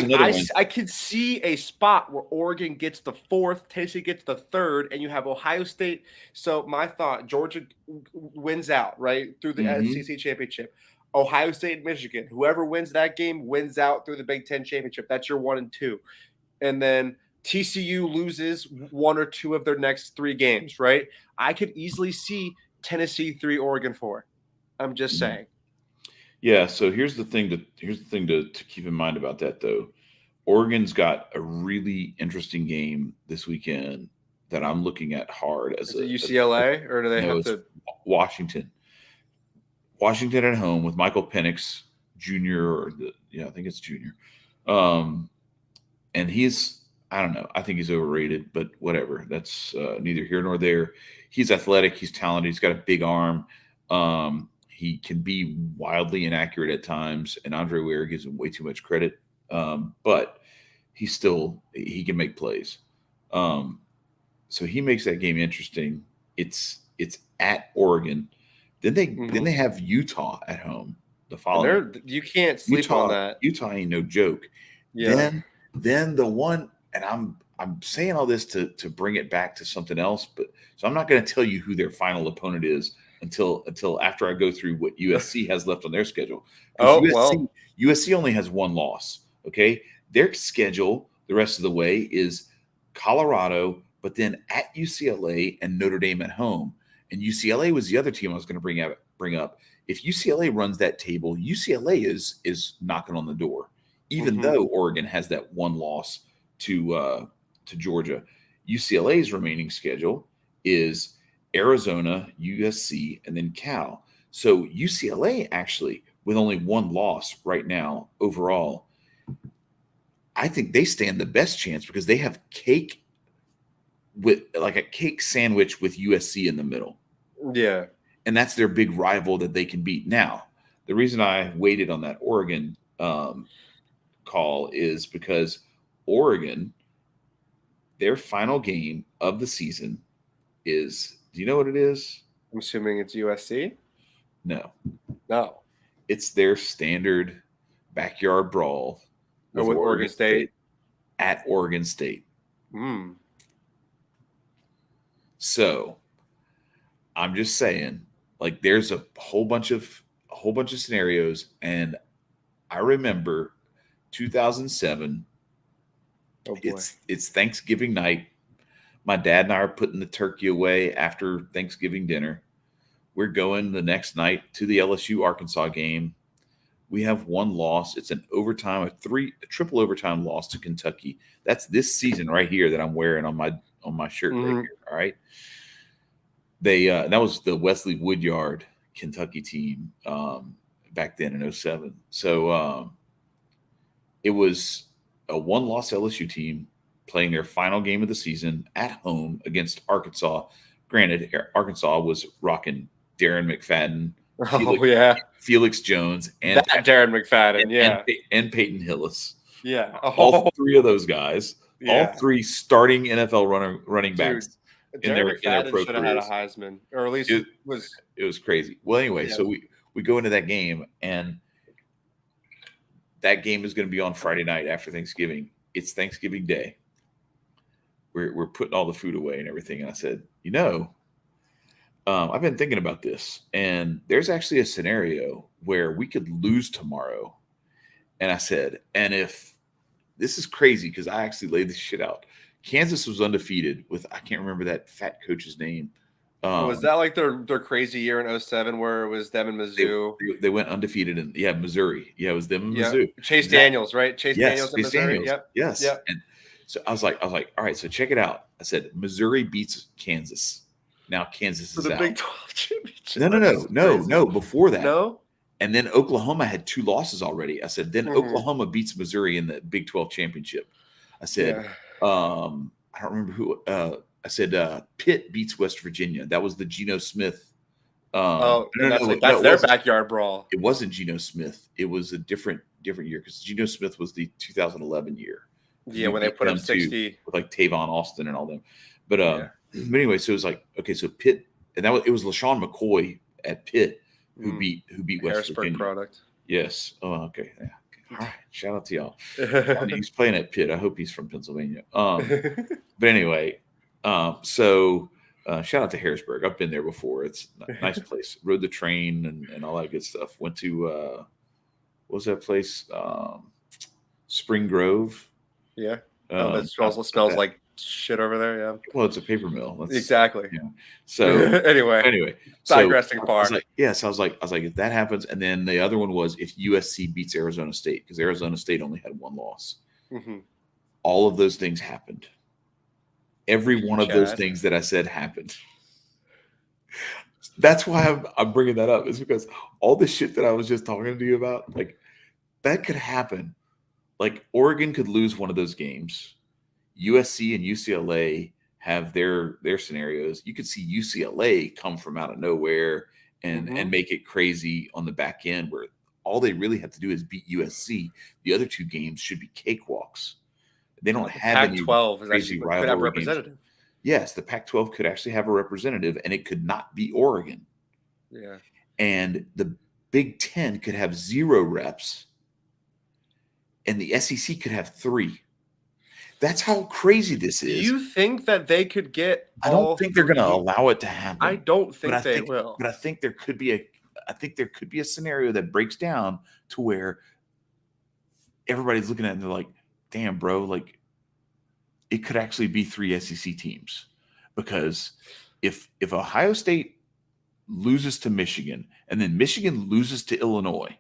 another one. I could see a spot where Oregon gets the 4th, Tennessee gets the 3rd, and you have Ohio State. So my thought, Georgia wins out, right, through the SEC championship. Ohio State and Michigan, whoever wins that game wins out through the Big Ten championship. That's your 1 and 2. And then TCU loses 1 or 2 of their next 3 games, right? I could easily see Tennessee 3, Oregon 4. I'm just saying. Yeah, so here's the thing to keep in mind about that, though. Oregon's got a really interesting game this weekend that I'm looking at hard. Is it UCLA, or do they have to? Washington. Washington at home with Michael Penix Jr. I think it's Jr. And he's, I don't know, I think he's overrated, but whatever. That's neither here nor there. He's athletic. He's talented. He's got a big arm. He can be wildly inaccurate at times, and Andre Ware gives him way too much credit. But he can make plays. So he makes that game interesting. It's at Oregon. Then they have Utah at home the following. And you can't sleep on that. Utah ain't no joke. Yeah. Then the one, and I'm saying all this to bring it back to something else, but so I'm not going to tell you who their final opponent is until after I go through what USC has left on their schedule. Because USC only has one loss. Okay, their schedule the rest of the way is Colorado, but then at UCLA and Notre Dame at home. And UCLA was the other team I was going to bring up. If UCLA runs that table, UCLA is knocking on the door, even though Oregon has that one loss to Georgia. UCLA's remaining schedule is Arizona, USC, and then Cal. So UCLA actually, with only one loss right now overall, I think they stand the best chance because they have cake with like a cake sandwich with USC in the middle. Yeah. And that's their big rival that they can beat. Now, the reason I waited on that Oregon call is because Oregon, their final game of the season is, do you know what it is? I'm assuming it's USC? No. It's their standard backyard brawl with Oregon State at Oregon State. So I'm just saying, like, there's a whole bunch of scenarios, and I remember 2007. Oh boy. It's Thanksgiving night. My dad and I are putting the turkey away after Thanksgiving dinner. We're going the next night to the LSU Arkansas game. We have one loss. It's an overtime, a triple overtime loss to Kentucky. That's this season right here that I'm wearing on my shirt right here. All right. They that was the Wesley Woodyard Kentucky team back then in 2007. So it was a one-loss LSU team playing their final game of the season at home against Arkansas. Granted, Arkansas was rocking Darren McFadden, Felix Jones, and Darren McFadden, and Peyton Hillis. Yeah, all three of those guys, all three starting NFL running backs. In their pro should have had a Heisman, or at least it was crazy. Well, anyway, so we go into that game, and that game is going to be on Friday night after Thanksgiving. It's Thanksgiving Day. We're putting all the food away and everything, and I said, I've been thinking about this, and there's actually a scenario where we could lose tomorrow. And I said, and if this is crazy, because I actually laid this shit out. Kansas was undefeated with, I can't remember that fat coach's name. Was that like their crazy year in 2007 where it was them and Mizzou? They went undefeated in Missouri. Yeah, it was them and Mizzou. Chase Daniels, right? Daniels in Missouri. Daniels. Yep. Yes. Yep. And so I was like, all right, so check it out. I said, Missouri beats Kansas. Now Kansas is out. Big 12 championship. No. Before that. No. And then Oklahoma had 2 losses already. I said, then Oklahoma beats Missouri in the Big 12 championship. I said, I don't remember who. I said Pitt beats West Virginia. That was the Geno Smith. That's their backyard brawl. It wasn't Geno Smith. It was a different year because Geno Smith was the 2011 year. Yeah, when they put up 60 with like Tavon Austin and all them. But anyway, so it was like, okay, so Pitt, and it was LaShawn McCoy at Pitt who beat West Virginia. Product. Yes. Oh, okay. Yeah. All right. Shout out to y'all. He's playing at Pitt. I hope he's from Pennsylvania. But anyway, so shout out to Harrisburg. I've been there before. It's a nice place. Rode the train and all that good stuff. Went to what was that place? Spring Grove. Yeah. That smells like shit over there. Yeah. Well, it's a paper mill. Exactly. Yeah. So anyway, digressing far. So I was like, if that happens, and then the other one was if USC beats Arizona State, because Arizona State only had one loss. All of those things happened. Every one of those things that I said happened. That's why I'm bringing that up. Is because all the shit that I was just talking to you about, like that could happen. Like Oregon could lose one of those games. USC and UCLA have their scenarios. You could see UCLA come from out of nowhere and make it crazy on the back end where all they really have to do is beat USC. The other 2 games should be cakewalks. They don't have any crazy rivalry games. Yes, the Pac-12 could actually have a representative, and it could not be Oregon. Yeah. And the Big Ten could have 0 reps, and the SEC could have 3. That's how crazy this Do is. you think that they could get I don't all think they're going to 3? allow it to I happen, don't but I think they think, will. but I think there could be a scenario that breaks down to where everybody's looking at it and they're like, "Damn, bro! Like, it could actually be 3 SEC teams because if Ohio State loses to Michigan and then Michigan loses to Illinois,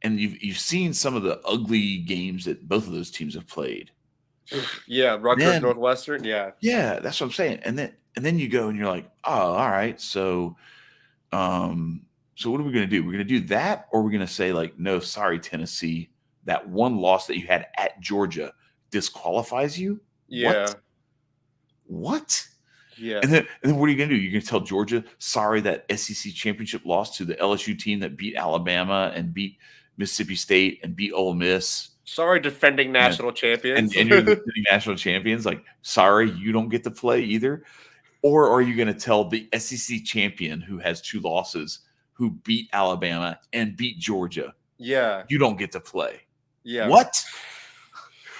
and you've seen some of the ugly games that both of those teams have played, Yeah, Rutgers, then Northwestern. Yeah. yeah, that's what I'm saying. And then you go and you're like, oh, all right, so what are we going to do? We're going to do that, or we're going to say like, no, sorry, Tennessee, that one loss that you had at Georgia disqualifies you. Yeah. What? Yeah. And then what are you going to do? You're going to tell Georgia, sorry, that SEC championship loss to the LSU team that beat Alabama and beat Mississippi State and beat Ole Miss. Sorry, defending Yeah. national champions. And you're the national champions. Like, sorry, you don't get to play either. Or are you going to tell the SEC champion who has 2 losses, who beat Alabama and beat Georgia, Yeah. you don't get to play? Yeah. What?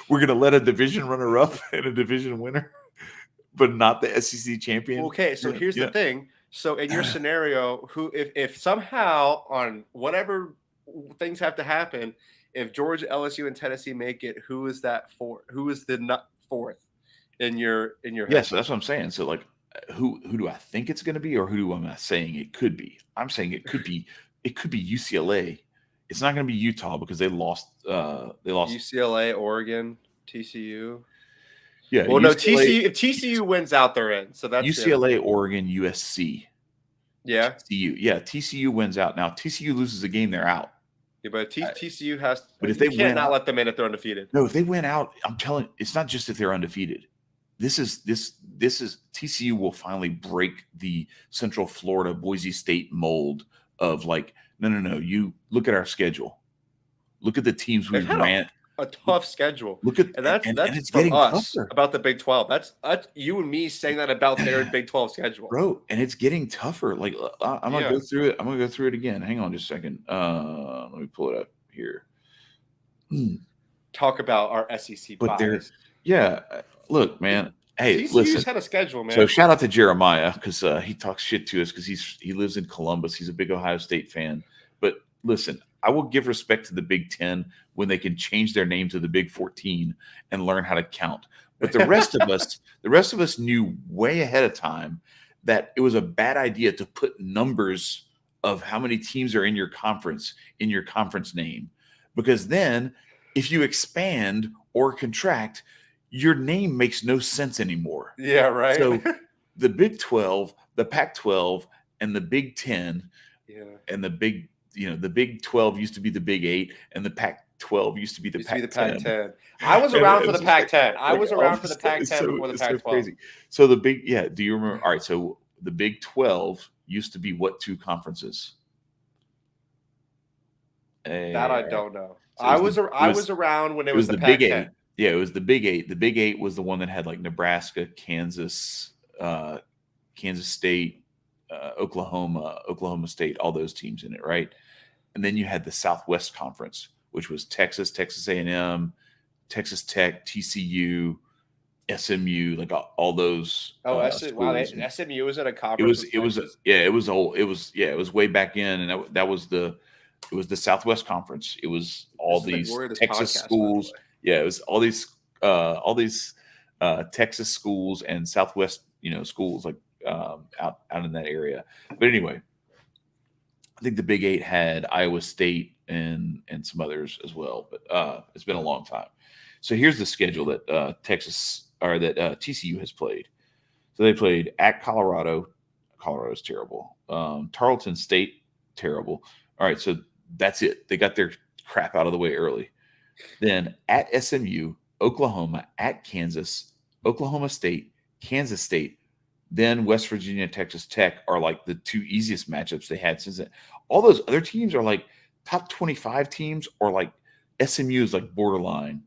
We're going to let a division runner up and a division winner, but not the SEC champion? Okay, so here's the thing. So in your scenario, who if somehow on whatever things have to happen, if Georgia, LSU, and Tennessee make it, who is that for? Who is the not 4th in your Yeah, head? so that's what I'm saying. So like, who do I think it's going to be, or who am I saying it could be? I'm saying it could be UCLA. It's not going to be Utah because they lost. UCLA, Oregon, TCU. Yeah. Well, no, UCLA, TCU. If TCU wins out, they're in. So that's UCLA, Oregon, USC. Yeah. TCU. Yeah, TCU wins out. Now TCU loses a game, they're out. Yeah, but TCU has. But if you they can't win not out, let them in if they're undefeated. No, if they win out, I'm telling. It's not just if they're undefeated. This is TCU will finally break the Central Florida Boise State mold of like, no. You look at our schedule. Look at the teams we've ran. A tough schedule. Look at and that's it's from getting us tougher about the Big 12. That's you and me saying that about their Big 12 schedule, bro. And it's getting tougher. Like I'm gonna go through it. I'm gonna go through it again. Hang on just a second. Let me pull it up here. Talk about our SEC But bias. Look, man. Hey, TCU's listen. had a schedule, man. So shout out to Jeremiah because he talks shit to us because he lives in Columbus. He's a big Ohio State fan. But listen, I will give respect to the Big 10 when they can change their name to the Big 14 and learn how to count. But the rest of us knew way ahead of time that it was a bad idea to put numbers of how many teams are in your conference name, because then if you expand or contract, your name makes no sense anymore. Yeah, right. So the Big 12, the Pac-12, and the Big 10, and the Big 12 used to be the Big 8, and the Pac-12 used to be the Pac-10. I was around for the Pac-10. I was around for the Pac-10 before the Pac-12. So crazy. So the big, do you remember? All right, so the Big 12 used to be what 2 conferences? That I don't know. So I was around when it was the Big Pac-10. 8. Yeah, it was the Big 8. The Big 8 was the one that had like Nebraska, Kansas, Kansas State, Oklahoma State, all those teams in it, right? And then you had the Southwest Conference, which was Texas, Texas A&M, Texas Tech, TCU, SMU, like all those. Wow! SMU was at a conference. It was old. It was way back in, and that was the Southwest Conference. It was all these Texas schools. Yeah, it was all these Texas schools and Southwest, schools like out in that area. But anyway, I think the Big 8 had Iowa State and some others as well. But it's been a long time. So here's the schedule that TCU has played. So they played at Colorado. Colorado's terrible. Tarleton State, terrible. All right, so that's it. They got their crap out of the way early. Then at SMU, Oklahoma, at Kansas, Oklahoma State, Kansas State, then West Virginia, Texas Tech are like the 2 easiest matchups they had since then. All those other teams are like top 25 teams, or like SMU is like borderline.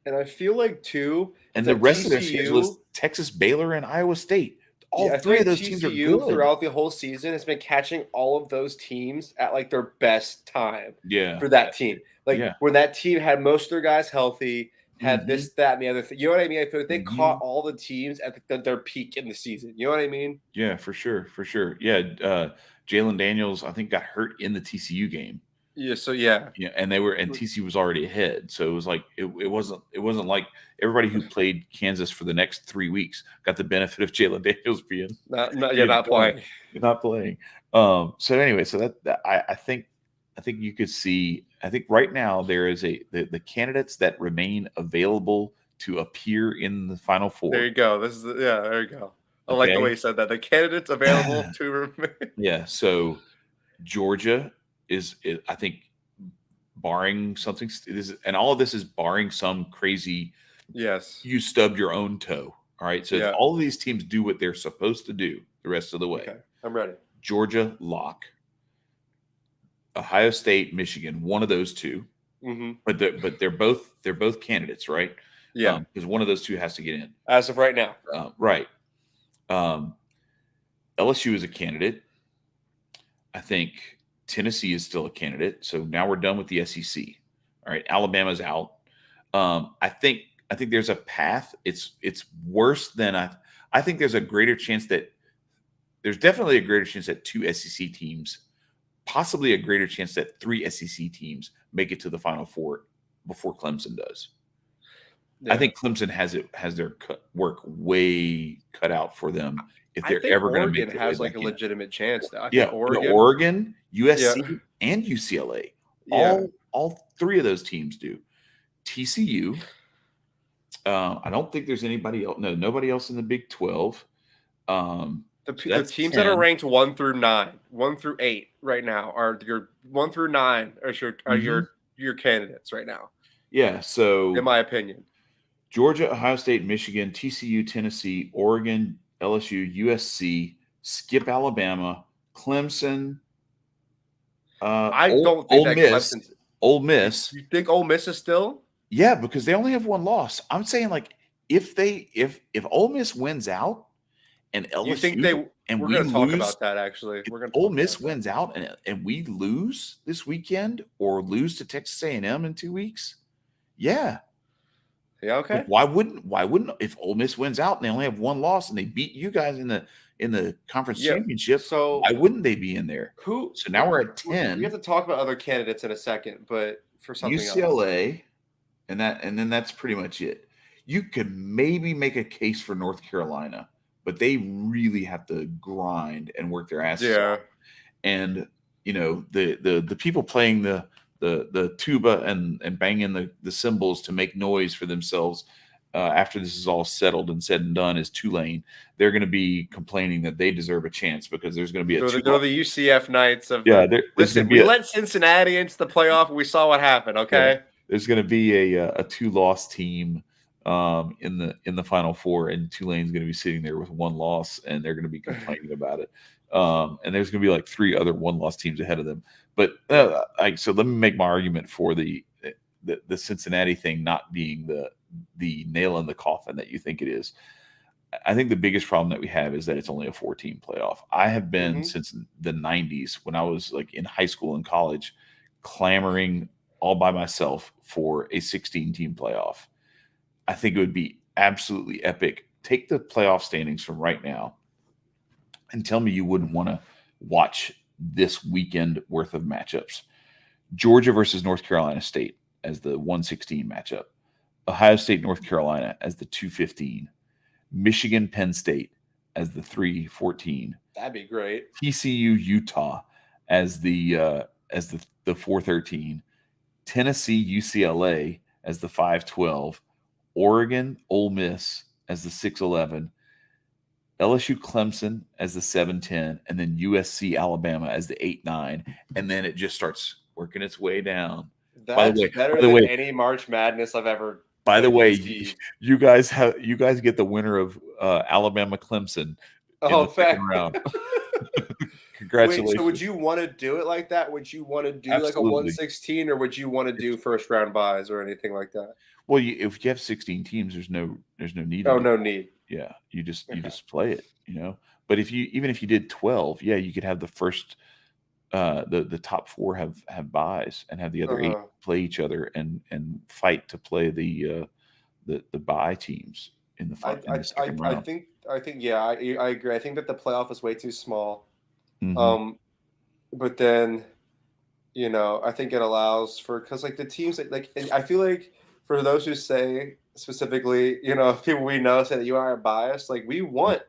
And I feel like too, and the rest of their schedule is Texas, Baylor, and Iowa State. all Yeah, I feel three of like those teams are TCU good. throughout the whole season has been catching all of those teams at like their best time Yeah, for that team. Like yeah. when that team had most of their guys healthy, had Mm-hmm. this, that, and the other thing. You know what I mean? I feel like they Mm-hmm. caught all the teams at their peak in the season. You know what I mean? Yeah, for sure, for sure. Yeah, Jalen Daniels, I think, got hurt in the TCU game. Yeah. So yeah. Yeah, and TCU was already ahead, so it was like it wasn't like everybody who played Kansas for the next 3 weeks got the benefit of Jalen Daniels You're being not gone, playing. not playing. So anyway, so that I think you could see. I think right now there is the candidates that remain available to appear in the Final There Four. you go. Yeah, there you go. I like the way Okay, you said that. The candidates available to remain. yeah. So Georgia is I think barring something this is, and all of this is barring some crazy Yes. you stubbed your own toe. All right. So if Yeah. all of these teams do what they're supposed to do the rest of the way, Okay. I'm ready. Georgia lock, Ohio State, Michigan, one of those two. Mm-hmm. But they're both candidates, right? Yeah. Because one of those two has to get in. As of right now. Right. Um, LSU is a candidate. I think Tennessee is still a candidate. So now we're done with the SEC. All right, Alabama's out. I think there's a path. It's worse than I think there's definitely a greater chance that two SEC teams, possibly a greater chance that three SEC teams make it to the Final Four before Clemson does. I Yeah. think Clemson has their work way cut out for them if I they're think ever going to Oregon make their way has like back a in. legitimate chance now. I Yeah, think the Oregon. Oregon, Yeah. USC, and UCLA. Yeah. All three of those teams do. TCU. I don't think there's anybody else. No, nobody else in the Big 12. So The that's teams that are 10. ranked 1 through 9, 1 through 8 right now are your 1 through 9 are Mhm. your candidates right now, Yeah. in So my opinion. Georgia, Ohio State, Michigan, TCU, Tennessee, Oregon, LSU, USC, skip Alabama, Clemson, I don't think Ole that Miss, Clemson's. Ole You, Miss. you think Ole Miss is still? Yeah, because they only have one loss. I'm saying like if Ole Miss wins out and You think LSU they? and We're we gonna talk lose, about that actually. if We're gonna Ole talk Miss about that. wins out and we lose this weekend or lose to Texas A&M in 2 weeks, yeah. Yeah. Like Okay. why wouldn't if Ole Miss wins out and they only have one loss and they beat you guys in the conference Yeah. championship, So why wouldn't they be in there? who? So now we're at We have 10, to talk about other candidates in a second, but for something else. UCLA, and then that's pretty much it. You could maybe make a case for North Carolina, but they really have to grind and work their asses Yeah. off. And the people playing the tuba and banging the cymbals to make noise for themselves after this is all settled and said and done is Tulane. They're going to be complaining that they deserve a chance because there's going to be a They're the UCF Knights of yeah. the. There's going Listen, to be we let Cincinnati into the playoff, and we saw what happened. yeah, Okay. there's going to be a two-loss team in the Final Four, and Tulane's going to be sitting there with one loss, and they're going to be complaining about it. And there's going to be like three other one-loss teams ahead of them. But so let me make my argument for the Cincinnati thing not being the nail in the coffin that you think it is. I think the biggest problem that we have is that it's only a 4-team playoff. I have been since the 90s when I was like in high school and college clamoring all by myself for a 16-team playoff. I think it would be absolutely epic. Take the playoff standings from right now and tell me you wouldn't want to watch this weekend worth of matchups. Georgia versus North Carolina State as the 116 matchup. Ohio State, North Carolina as the 215. Michigan, Penn State as the 314. That'd be great. TCU, Utah as the 413. Tennessee, UCLA as the 512. Oregon, Ole Miss as the 611. LSU, Clemson as the 710, and then USC, Alabama as the 8-9, and then it just starts working its way down. That's better than any March Madness I've ever. By the way, you guys get the winner of Alabama Clemson in the second round. Congratulations. Wait, so would you want to do it like that? Would you want to do like a Absolutely. 116, or would you want to do first round buys or anything like that? Well, if you have 16 teams, there's no need. Oh, no need. Yeah, you Okay. just play it, But even if you did 12, yeah, you could have the first the top 4 have buys and have the other 8 Uh-huh. play each other and fight to play the bye teams in the second round. I think yeah, I agree. I think that the playoff is way too small. Mhm. Um, but then I think it allows for because like the teams that like and I feel like for those who say specifically, people we know say that you and I are biased, like we want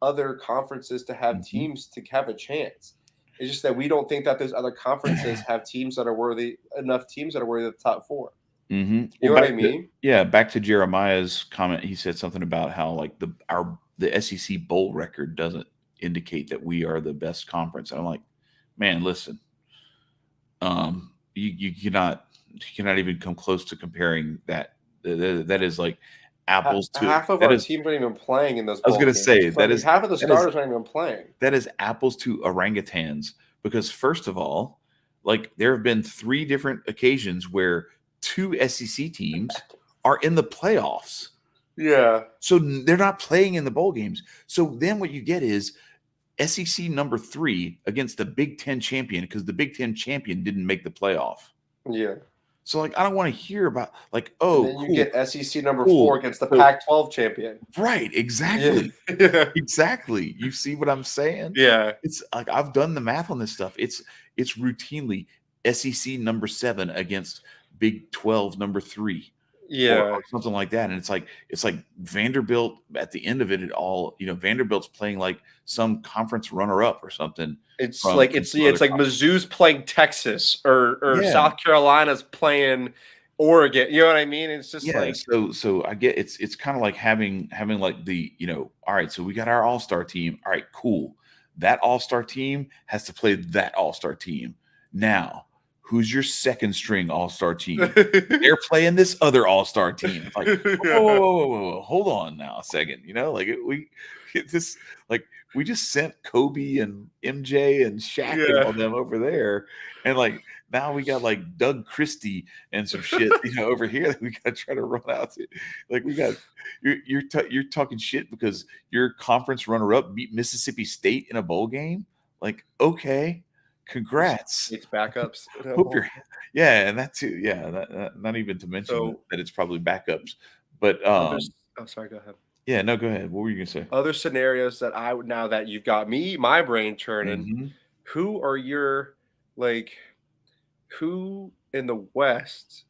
other conferences to have Mhm. teams to have a chance. It's just that we don't think that those other conferences have teams that are worthy enough teams that are worthy of the top four. Mhm. You Well, know what I mean? back to Jeremiah's comment. He said something about how like the SEC bowl record doesn't indicate that we are the best conference. And I'm like, man, listen, you cannot even come close to comparing that. That is like apples to Half of that our is. teams aren't even playing in those I was bowl gonna games. say So I mean, half of the starters aren't even playing. that is apples to orangutans because first of all, like there have been 3 different occasions where 2 SEC teams are in the playoffs. Yeah, So they're not playing in the bowl games. So then what you get is SEC number 3 against the Big 10 champion because the Big 10 champion didn't make the playoff. yeah. So like I don't want to hear about like, And oh, then you cool, get SEC number cool. 4 against the So Pac-12 champion. right, Yeah, exactly. yeah, Exactly. You see what I'm saying? yeah, It's like I've done the math on this stuff. It's routinely SEC number 7 against Big 12 number 3 or yeah. something like that. And it's like Vanderbilt at the end of it all, Vanderbilt's playing like some conference runner up or something It's from like it's some yeah, other it's like Mizzou's playing Texas or yeah. South Carolina's playing Oregon. You know what I mean? It's just Yeah, like so I get it's kind of like having like all right, so we got our all-star team. All right, cool. That all-star team has to play that all-star team. Now, who's your second string all-star team? They're playing this other all-star team. It's like, whoa, whoa, yeah, whoa, whoa, whoa, whoa, hold on now a second. Like we get this like we just sent Kobe and MJ and Shaq and yeah. all them over there, and like now we got like Doug Christie and some shit, over here that we got to try to run out to. Like we got you're talking shit because your conference runner up beat Mississippi State in a bowl game. Like okay, congrats. It's backups. Hope you're yeah, and that too. Yeah, not even to mention So that it's probably backups. But others. Oh, sorry. Go ahead. yeah, no, go ahead. What were you gonna say? Other scenarios that I would now that you've got my brain churning. Hmm. Who are your like? Who in the West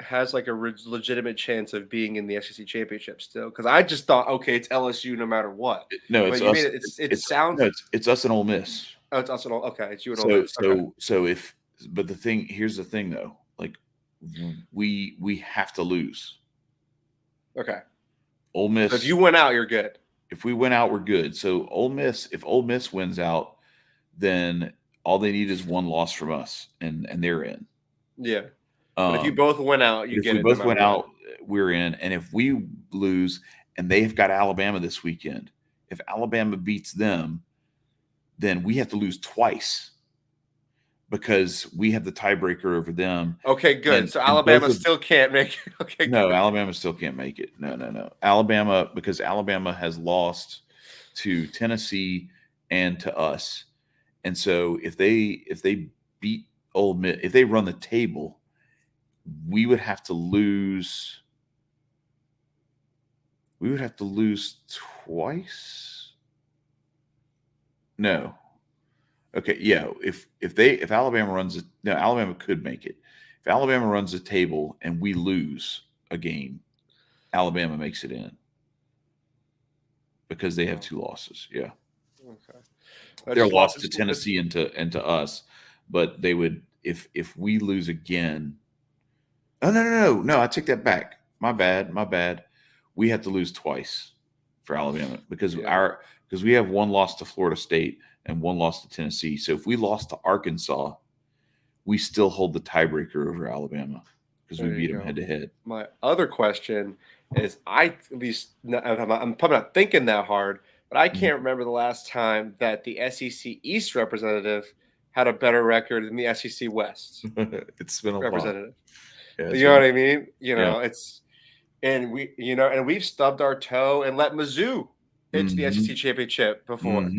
has like a legitimate chance of being in the SEC championship still? Because I just thought, okay, it's LSU no matter what. No, it's But you made us. it. It sounds. No, it's us and Ole Miss. Oh, it's also okay. It's you and Ole So Miss. Okay. if but here's the thing though, like we have to lose. Okay. Ole So if Miss, you went out, you're good. if we win out, we're good. So if Ole Miss wins out, then all they need is one loss from us, and they're in. Yeah. But if you Um, both went out, but you if get we it no both matter went what. out, we're in. And if we lose, and they've got Alabama this weekend, if Alabama beats them, then we have to lose twice because we have the tiebreaker over them. Okay, good. So And both Alabama of still can't make it. Okay, no, good. Alabama still can't make it. No, no, no. Alabama, because Alabama has lost to Tennessee and to us. And so if they beat Ole Miss, if they run the table, we would have to lose. We would have to lose twice. No. Okay. Yeah. If Alabama runs it, no, Alabama could make it. If Alabama runs the table and we lose a game, Alabama makes it in because they have Oh, 2 losses. Yeah. okay. They're lost to Tennessee and to us, but they would if we lose again. Oh no! I take that back. My bad. My bad. We have to lose twice for Alabama Yeah. because we have 1 loss to Florida State and 1 loss to Tennessee. So if we lost to Arkansas, we still hold the tiebreaker over Alabama because we There you beat them go. head to head. My other question is I'm probably not thinking that hard, but I Mhm. can't remember the last time that the SEC East representative had a better record than the SEC West It's been a while. representative. Yeah, it's You know been what I mean? yeah. It's and we've stubbed our toe and let Mizzou into the SEC championship before.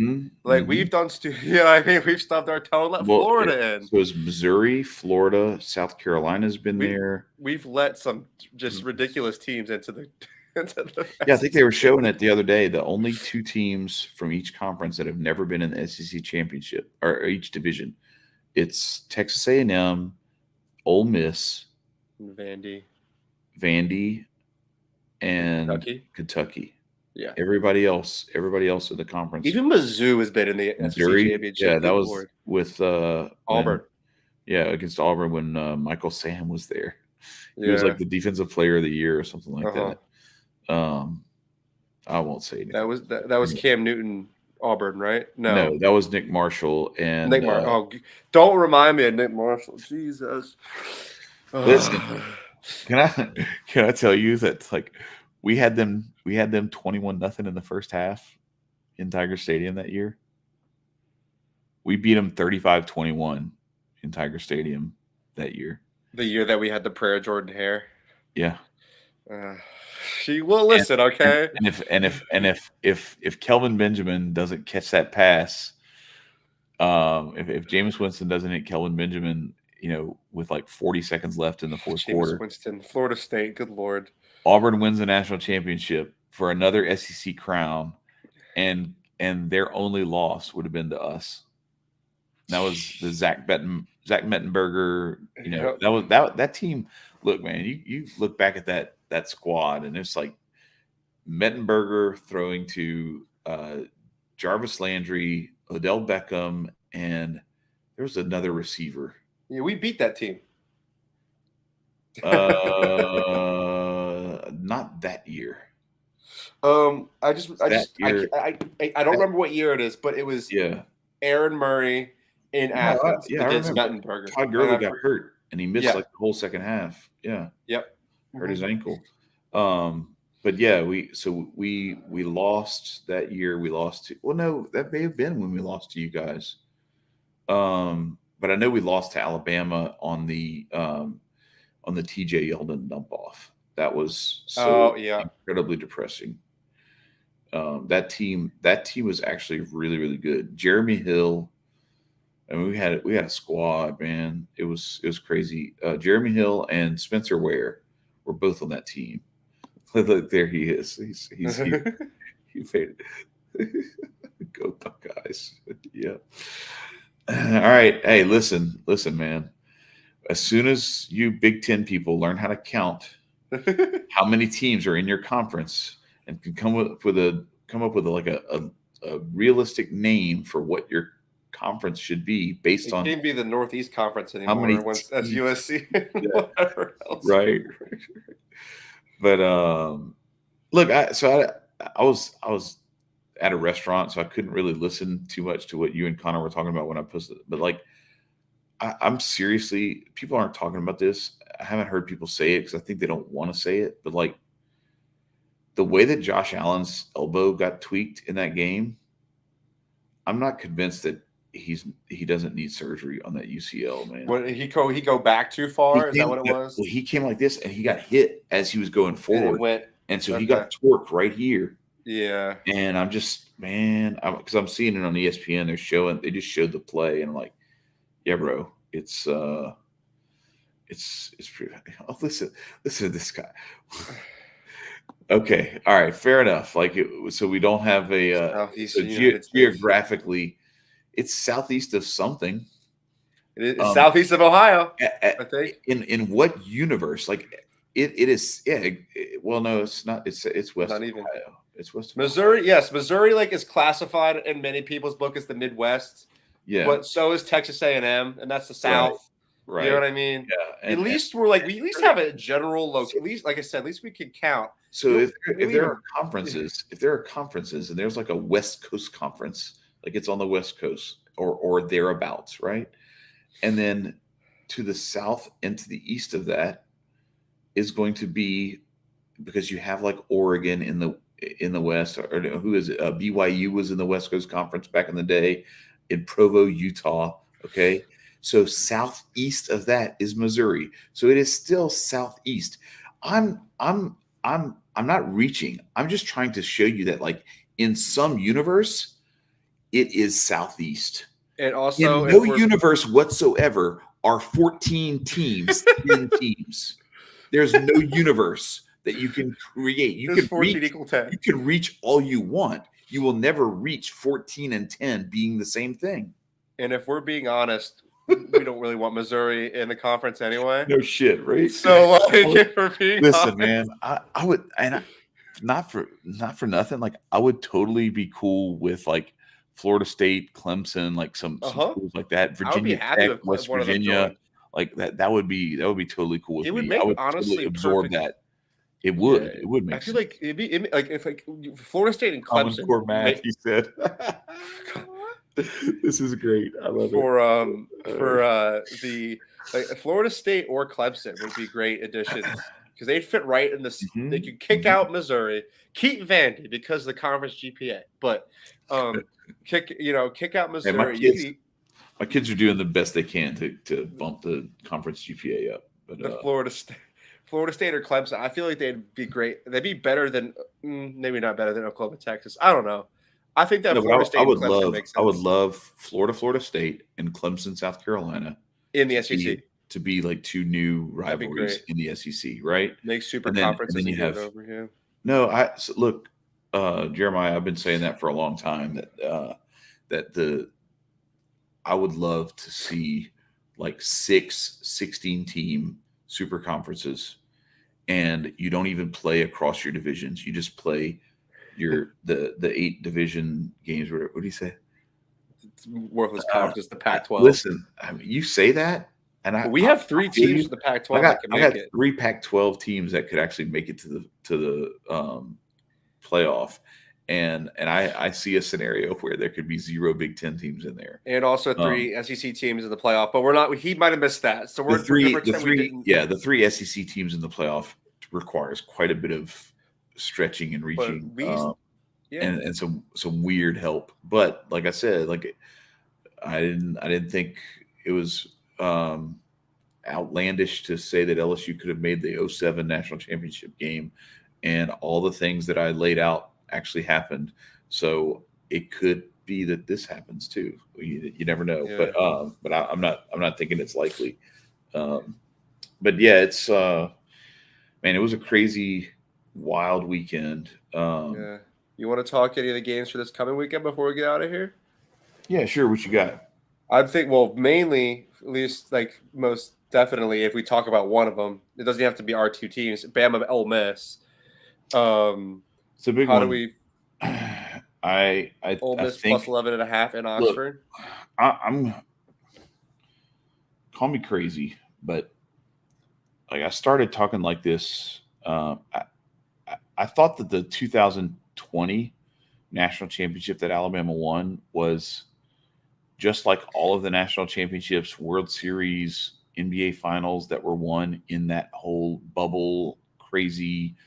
Like we've done, we've stubbed our toe and let Florida in. So is Missouri, Florida, South Carolina's been there. We've let some just ridiculous teams into the. Yeah, I think they were showing it the other day. The only 2 teams from each conference that have never been in the SEC championship or each division, it's Texas A&M, Ole Miss, Vandy, and Kentucky. Yeah, everybody else in the conference. Even Mizzou has been in the Missouri, SEC championship. Yeah, that was with Auburn. Against Auburn when Michael Sam was there. He was like the defensive player of the year or something like that. I won't say anything. That was Cam Newton, Auburn, right? No, that was Nick Marshall and Nick Marshall. Don't remind me of Nick Marshall. Jesus. Listen, can I tell you that like we had them 21-0 in the first half in Tiger Stadium that year. We beat them 35-21 in Tiger Stadium that year. The year that we had the Prayer Jordan hair. Yeah. She will listen, okay. And if Kelvin Benjamin doesn't catch that pass, if Jameis Winston doesn't hit Kelvin Benjamin, with like 40 seconds left in the fourth quarter, Winston, Florida State, good Lord. Auburn wins the national championship for another SEC crown, and their only loss would have been to us. That was the Zach Mettenberger. That team. Look, man, you look back at that squad, and it's like Mettenberger throwing to Jarvis Landry, Odell Beckham, and there was another receiver. Yeah, we beat that team. Not that year. I don't remember what year it is, but it was Aaron Murray in Athens against Mettenberger. Todd Gurley got hurt and he missed like the whole second half. Yeah. Yep. Hurt his ankle. But yeah, we lost that year. We lost to, well, no, that may have been when we lost to you guys. But I know we lost to Alabama on the TJ Yeldon dump off. That was so incredibly depressing. That team was actually really, really good. Jeremy Hill, and we had a squad, man. It was crazy. Jeremy Hill and Spencer Ware were both on that team. Look, there he is. He faded. Go Buckeyes. Yeah. All right. Hey, listen, man. As soon as you Big Ten people learn how to count how many teams are in your conference and can come up with a realistic name for what your conference should be based on. It can't be the Northeast Conference anymore. How many that's USC and whatever else. Right. But look, I was at a restaurant, so I couldn't really listen too much to what you and Connor were talking about when I posted it. But like, I'm seriously, people aren't talking about this. I haven't heard people say it because I think they don't want to say it. But like, the way that Josh Allen's elbow got tweaked in that game, I'm not convinced that he doesn't need surgery on that UCL, man. What, he go back too far? Is that what it was? Well, he came like this and he got hit as he was going forward, and so he got torqued right here. Yeah. And I'm just, man, because I'm seeing it on ESPN. They just showed the play, and I'm like, yeah, bro, it's pretty. Oh, listen to this guy. Okay, all right, fair enough. Like, so we don't have a geographically, it's southeast of something. It is southeast of Ohio, I think. In what universe? Like, it is. Yeah. Well, no, it's not. It's west of Ohio. It's west of Missouri. Yes, Missouri is classified in many people's book as the Midwest. Yeah. But so is Texas A&M, and that's the South. Right. You know what I mean? Yeah. At least we at least have a general look. At least, like I said, at least we can count. So if there are conferences, and there's like a West Coast conference, like it's on the West Coast or thereabouts, right? And then to the south and to the east of that is going to be, because you have like Oregon in the West, or who is it? BYU was in the West Coast Conference back in the day in Provo, Utah. Okay. So southeast of that is Missouri. So it is still southeast. I'm I'm not reaching. I'm just trying to show you that like in some universe, it is Southeast. And also, In if no we're universe whatsoever are 14 teams 10 teams. There's no universe that you can create. there's 14 equal 10. You can reach all you want. You will never reach 14 and 10 being the same thing. And if we're being honest, we don't really want Missouri in the conference anyway. No shit, right? So, like, if we're being Listen, honest, man, I would, not for nothing. Like, I would totally be cool with like Florida State, Clemson, like some schools like that, I would be Virginia happy Tech, if West one of them Virginia, joined. like that would be totally cool with It would me. I make would honestly totally absorb perfect. that. It Yeah, would make I feel sense. like it'd be like if like Florida State and Common Clemson Core math, he said. This is great. I love it. for the like Florida State or Clemson would be great additions because they'd fit right in this. They could kick out Missouri, keep Vandy because of the conference GPA, but kick out Missouri. My kids are doing the best they can to bump the conference GPA up. But the Florida State or Clemson, I feel like they'd be great. They'd be better than maybe not better than Oklahoma, Texas. I don't know. I think that Florida State and Clemson makes sense. I would love Florida State and Clemson, South Carolina in the SEC to be like two new rivalries in the SEC, right? Make super conferences and then you have over here. No, look, Jeremiah, I've been saying that for a long time that I would love to see like 16 team super conferences, and you don't even play across your divisions. You just play the 8 division games. What do you say? It's worthless conference, the Pac-12. Listen, I mean, you say that, and we have 3 teams in the Pac-12 that can make it. 3 Pac-12 teams that could actually make it to the playoff. And I see a scenario where there could be 0 Big Ten teams in there, and also 3 SEC teams in the playoff. But we're not. He might have missed that. So we're the 3 SEC teams in the playoff requires quite a bit of stretching and reaching, and some weird help. But like I said, like I didn't think it was outlandish to say that LSU could have made the 2007 national championship game, and all the things that I laid out actually happened. So it could be that this happens too. You never know. Yeah. But I'm not thinking it's likely. But yeah, it's man, it was a crazy, wild weekend. Yeah. You want to talk any of the games for this coming weekend before we get out of here? Yeah, sure. What you got? I think, well, mainly, at least like most definitely, if we talk about one of them, it doesn't have to be our 2 teams. Bama, Ole Miss. It's a big one. How do we? Ole Miss plus 11.5 in Oxford. Look, I'm call me crazy, but like I started talking like this. I thought that the 2020 national championship that Alabama won was just like all of the national championships, World Series, NBA finals that were won in that whole bubble, crazy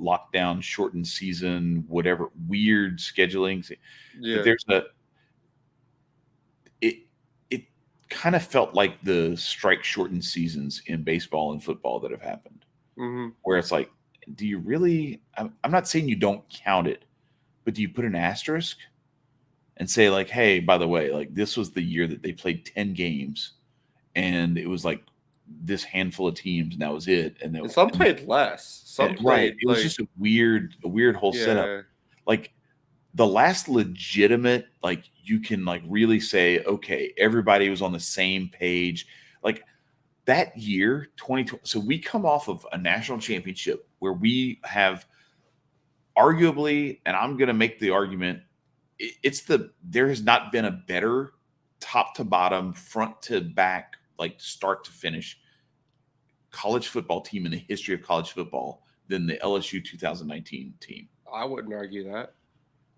lockdown, shortened season, whatever weird scheduling. Yeah. But it kind of felt like the strike shortened seasons in baseball and football that have happened, where it's like, do you really? I'm not saying you don't count it, but do you put an asterisk and say like, hey, by the way, like this was the year that they played 10 games, and it was like this handful of teams, and that was it. And some played less. Some played. It was just a weird whole setup. Like the last legitimate, like you can like really say, okay, everybody was on the same page. Like that year, 2020. So we come off of a national championship where we have arguably, and I'm going to make the argument, there has not been a better top to bottom, front to back, like start to finish college football team in the history of college football than the LSU 2019 team. I wouldn't argue that.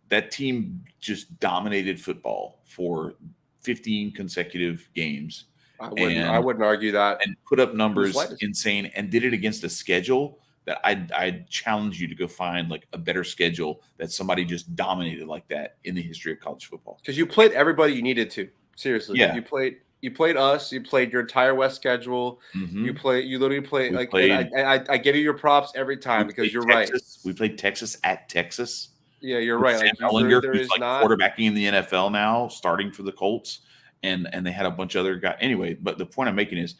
That team just dominated football for 15 consecutive games. I wouldn't argue that. And put up numbers insane, and did it against a schedule that I'd challenge you to go find like a better schedule that somebody just dominated like that in the history of college football. Because you played everybody you needed to. Seriously. Yeah. You played You played us. You played your entire West schedule. Mm-hmm. You literally play We like, and played. I give you your props every We time because played you're right. Texas. We played Texas at Texas Yeah, you're with right. Sam Like Ellinger, there who's is like not. quarterbacking in the NFL now, starting for the Colts, and they had a bunch of other guys. Anyway, but the point I'm making is,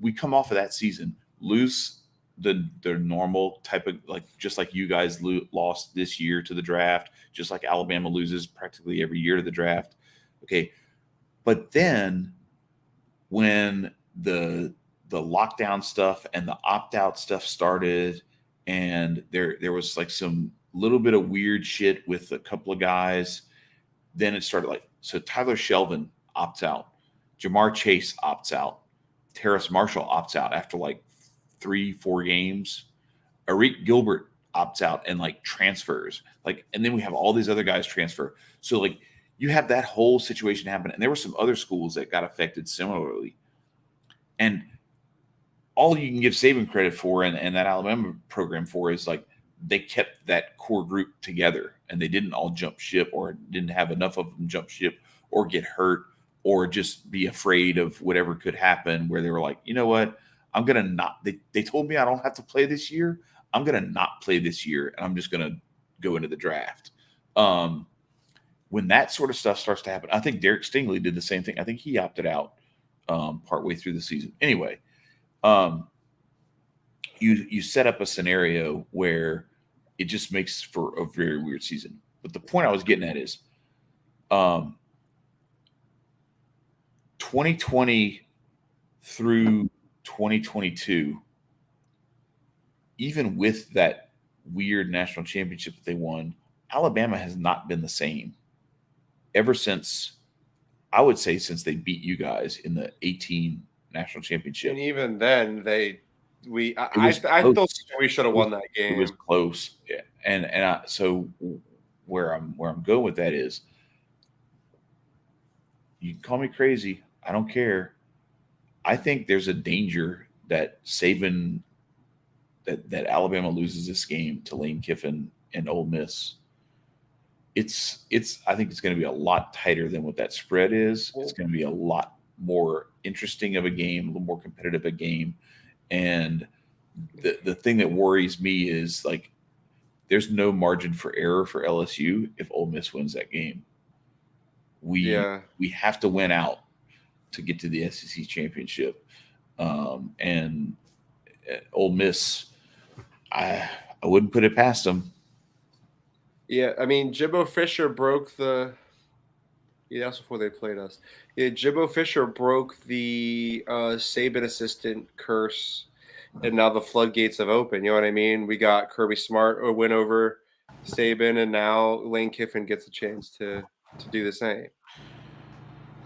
we come off of that season, lose the normal type of, like, just like you guys lost this year to the draft, just like Alabama loses practically every year to the draft. Okay, but then when the lockdown stuff and the opt out stuff started, and there was like some little bit of weird shit with a couple of guys, then it started, like, so Tyler Shelvin opts out, Jamar Chase opts out, Terrace Marshall opts out after like 3-4 games, Arik Gilbert opts out and like transfers, like, and then we have all these other guys transfer. So like, you have that whole situation happen, and there were some other schools that got affected similarly. And all you can give Saban credit for, and that Alabama program for, is like, they kept that core group together, and they didn't all jump ship, or didn't have enough of them jump ship, or get hurt, or just be afraid of whatever could happen, where they were like, you know what, I'm gonna not. They told me I don't have to play this year. I'm gonna not play this year, and I'm just gonna go into the draft. Um, when that sort of stuff starts to happen, I think Derek Stingley did the same thing. I think he opted out partway through the season. Anyway, um, you set up a scenario where it just makes for a very weird season. But the point I was getting at is, um, 2020 through 2022, even with that weird national championship that they won, Alabama has not been the same ever since, I would say, since they beat you guys in the 18 national And championship. even then, It was I close. still think we should have won that It was game. close. Yeah. So where I'm going with that is, you can call me crazy, I don't care. I think there's a danger that Saban that Alabama loses this game to Lane Kiffin and Ole Miss. It's I think it's going to be a lot tighter than what that spread is. It's going to be a lot more interesting of a game, a little more competitive a game. And the thing that worries me is, like, there's no margin for error for LSU if Ole Miss wins that game. We Yeah, we have to win out to get to the SEC championship. And Ole Miss, I wouldn't put it past them. yeah. I mean, Jimbo Fisher broke the. Yeah, that's before they played us. Yeah, Jimbo Fisher broke the Saban assistant curse, and now the floodgates have opened. You know what I mean? We got Kirby Smart a win over Saban, and now Lane Kiffin gets a chance to do the same.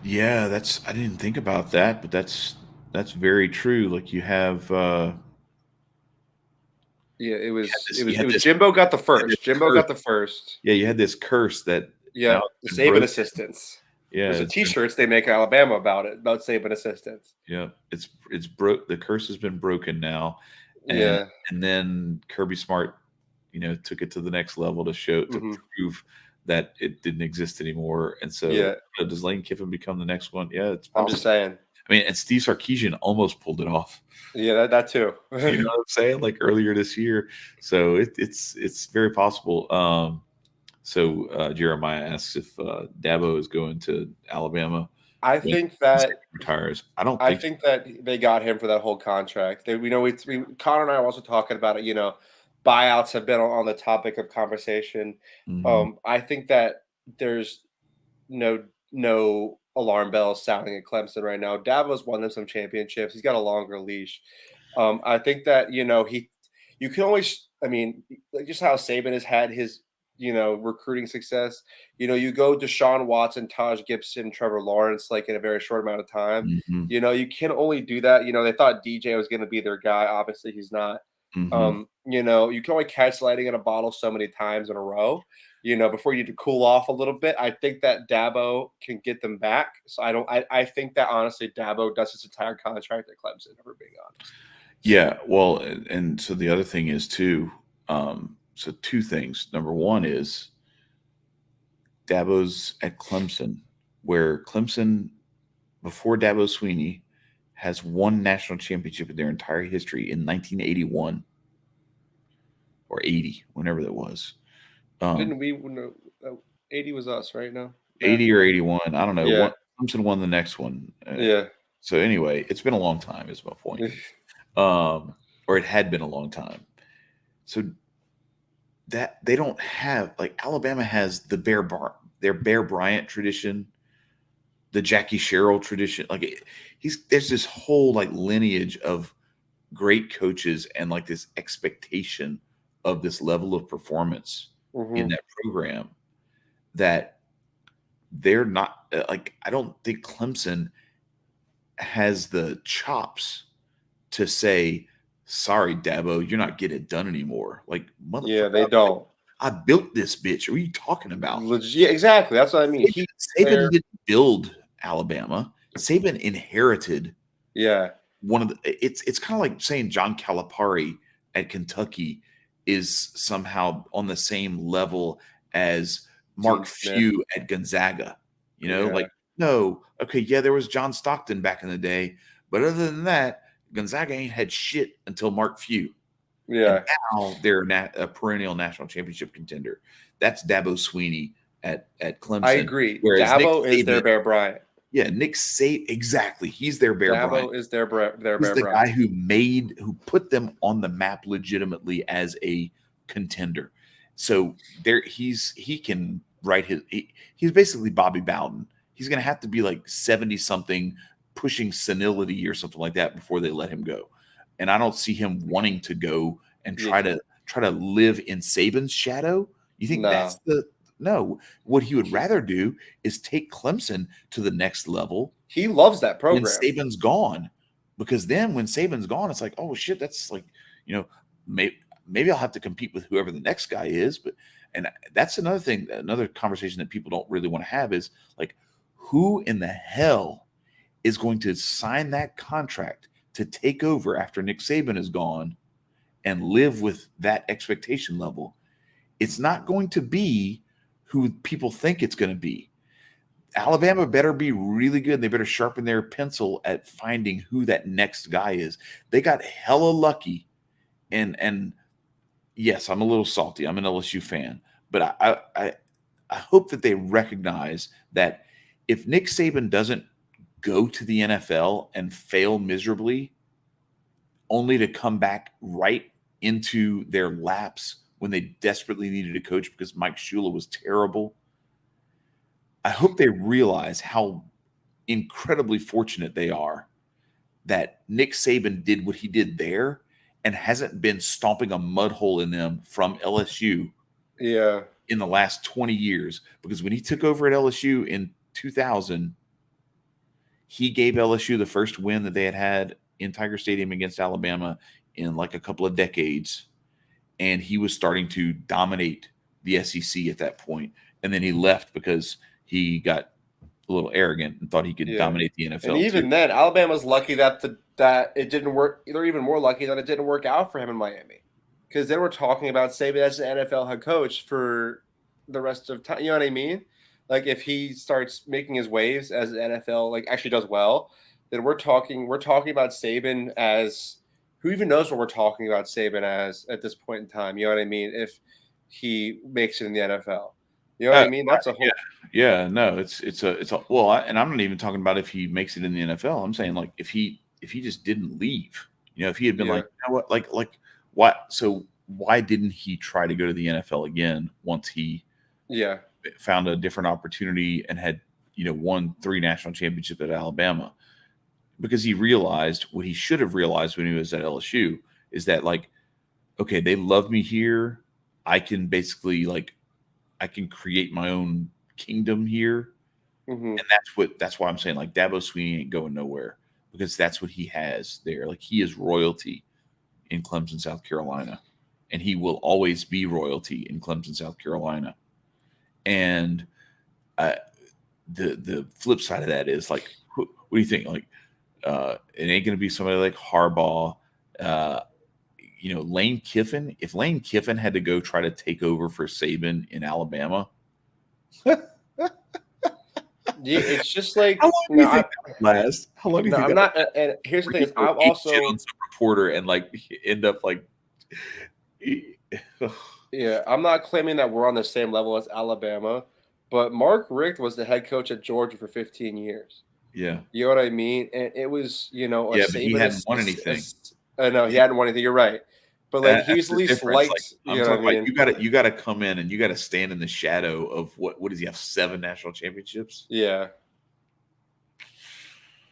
Yeah, that's I didn't think about that, but that's very true. Like, Yeah, you it had was this Jimbo got the you had this first. Jimbo curse. got the first. Yeah, you had this curse that now Yep, the it's been Saban broken. assistants. Yeah, There's a it's been T-shirts they make in Alabama about Saban assistants. yeah, it's broke. The curse has been broken now, and Yeah. and then Kirby Smart, took it to the next level to Hmm. prove that it didn't exist anymore. And so, Yeah. does Lane Kiffin become the next one? Yeah, it's I'm just possible. saying. I mean, and Steve Sarkisian almost pulled it off. Yeah, that too. You know what I'm saying? Like, earlier this year. So it's very possible. So Jeremiah asks if Dabo is going to Alabama I when think he that retires. I don't I think so. think that they got him for that whole contract. We Connor and I are also talking about it. Buyouts have been on the topic of conversation. Mhm. I think that there's no alarm bells sounding at Clemson right now. Dabo's won them some championships. He's got a longer leash. I think that you can always. I mean, like just how Saban has had his recruiting success. You go Deshaun Watson, Taj Gibson, Trevor Lawrence like in a very short amount of time. Mhm. You can only do that. They thought DJ was going to be their guy. Obviously, he's not. Mhm. You can only catch lightning in a bottle so many times in a row, before you need to cool off a little bit. I think that Dabo can get them back. So I think that honestly Dabo does his entire contract at Clemson, if we're being honest. Yeah, well, and so the other thing is too. So two things. Number one is Dabo's at Clemson, where Clemson before Dabo Sweeney has won national championship in their entire history in 1981 or 80, whenever that was. Didn't we? No, 80 was us, right now. 80 or 81. I don't know. Yeah. Clemson won the next one. Yeah. So anyway, it's been a long time is my point. Or it had been a long time. So that they don't have, like, Alabama has their Bear Bryant tradition, the Jackie Sherrill tradition. Like there's this whole like lineage of great coaches and like this expectation of this level of performance in that program that they're not like, I don't think Clemson has the chops to say, sorry, Dabo, you're not getting it done anymore. Like, motherfucker, Yeah, they don't. I built this bitch. What are you talking about? Legit, exactly. That's what I mean. Saban didn't build Alabama. Saban inherited. Yeah. One of the. It's kind of like saying John Calipari at Kentucky is somehow on the same level as Mark Few at Gonzaga. You know, like, no, okay, yeah, there was John Stockton back in the day, but other than that, Gonzaga ain't had shit until Mark Few. Yeah. And now they're a perennial national championship contender. That's Dabo Sweeney at Clemson. I agree. Whereas Dabo is their Bear Bryant. Yeah, Nick Saban, exactly. He's their Bear Bryant. Dabo is their Bear Bryant. He's the guy who put them on the map legitimately as a contender. So he can write he's basically Bobby Bowden. He's going to have to be like 70 something, pushing senility or something like that before they let him go. And I don't see him wanting to go and try to live in Saban's shadow. You think that's no, what he would rather do is take Clemson to the next level. He loves that program. When Saban's gone, because then when Saban's gone, it's like, oh shit, that's like, maybe I'll have to compete with whoever the next guy is. And that's another thing, another conversation that people don't really want to have is like, who in the hell is going to sign that contract to take over after Nick Saban is gone and live with that expectation level? It's not going to be who people think it's going to be. Alabama better be really good. They better sharpen their pencil at finding who that next guy is. They got hella lucky. And yes, I'm a little salty. I'm an LSU fan. But I hope that they recognize that if Nick Saban doesn't go to the NFL and fail miserably, only to come back right into their laps when they desperately needed a coach because Mike Shula was terrible, I hope they realize how incredibly fortunate they are that Nick Saban did what he did there and hasn't been stomping a mud hole in them from LSU in the last 20 years. Because when he took over at LSU in 2000, he gave LSU the first win that they had in Tiger Stadium against Alabama in like a couple of decades. And he was starting to dominate the SEC at that point. And then he left because he got a little arrogant and thought he could dominate the NFL. And even then, Alabama's lucky that it didn't work. They're even more lucky that it didn't work out for him in Miami, because then we're talking about Saban as an NFL head coach for the rest of time. You know what I mean? Like if he starts making his waves as an NFL, like actually does well, then we're talking about Saban as, who even knows what we're talking about Saban as at this point in time. You know what I mean? If he makes it in the NFL. You know what I mean? That's a whole. Yeah, no, it's a well, and I'm not even talking about if he makes it in the NFL. I'm saying like if he just didn't leave, if he had been like, you know what, like what? So why didn't he try to go to the NFL again once he found a different opportunity and had won 3 national championships at Alabama? Because he realized what he should have realized when he was at LSU is that like, okay, they love me here. I can basically I can create my own kingdom here. Mm-hmm. And that's why I'm saying like Dabo Sweeney ain't going nowhere, because that's what he has there. Like he is royalty in Clemson, South Carolina, and he will always be royalty in Clemson, South Carolina. And the flip side of that is like, what do you think? Like, it ain't going to be somebody like Harbaugh, Lane Kiffin. If Lane Kiffin had to go try to take over for Saban in Alabama, Yeah, it's just like How long do you think that would last? How long do you no, think I'm that would not. last? And here's the Where thing: you is go I'm eat shit also on some reporter and like end up like, yeah, I'm not claiming that we're on the same level as Alabama, but Mark Richt was the head coach at Georgia for 15 years. yeah, You know what I mean? And it was, a yeah, but he Saban, hadn't won anything. no, he hadn't won anything. You're right, but like he That's was at the least difference. Like liked. I'm You know what talking I about, mean? you gotta come in and you gotta stand in the shadow of what does he have? 7 national championships. Yeah,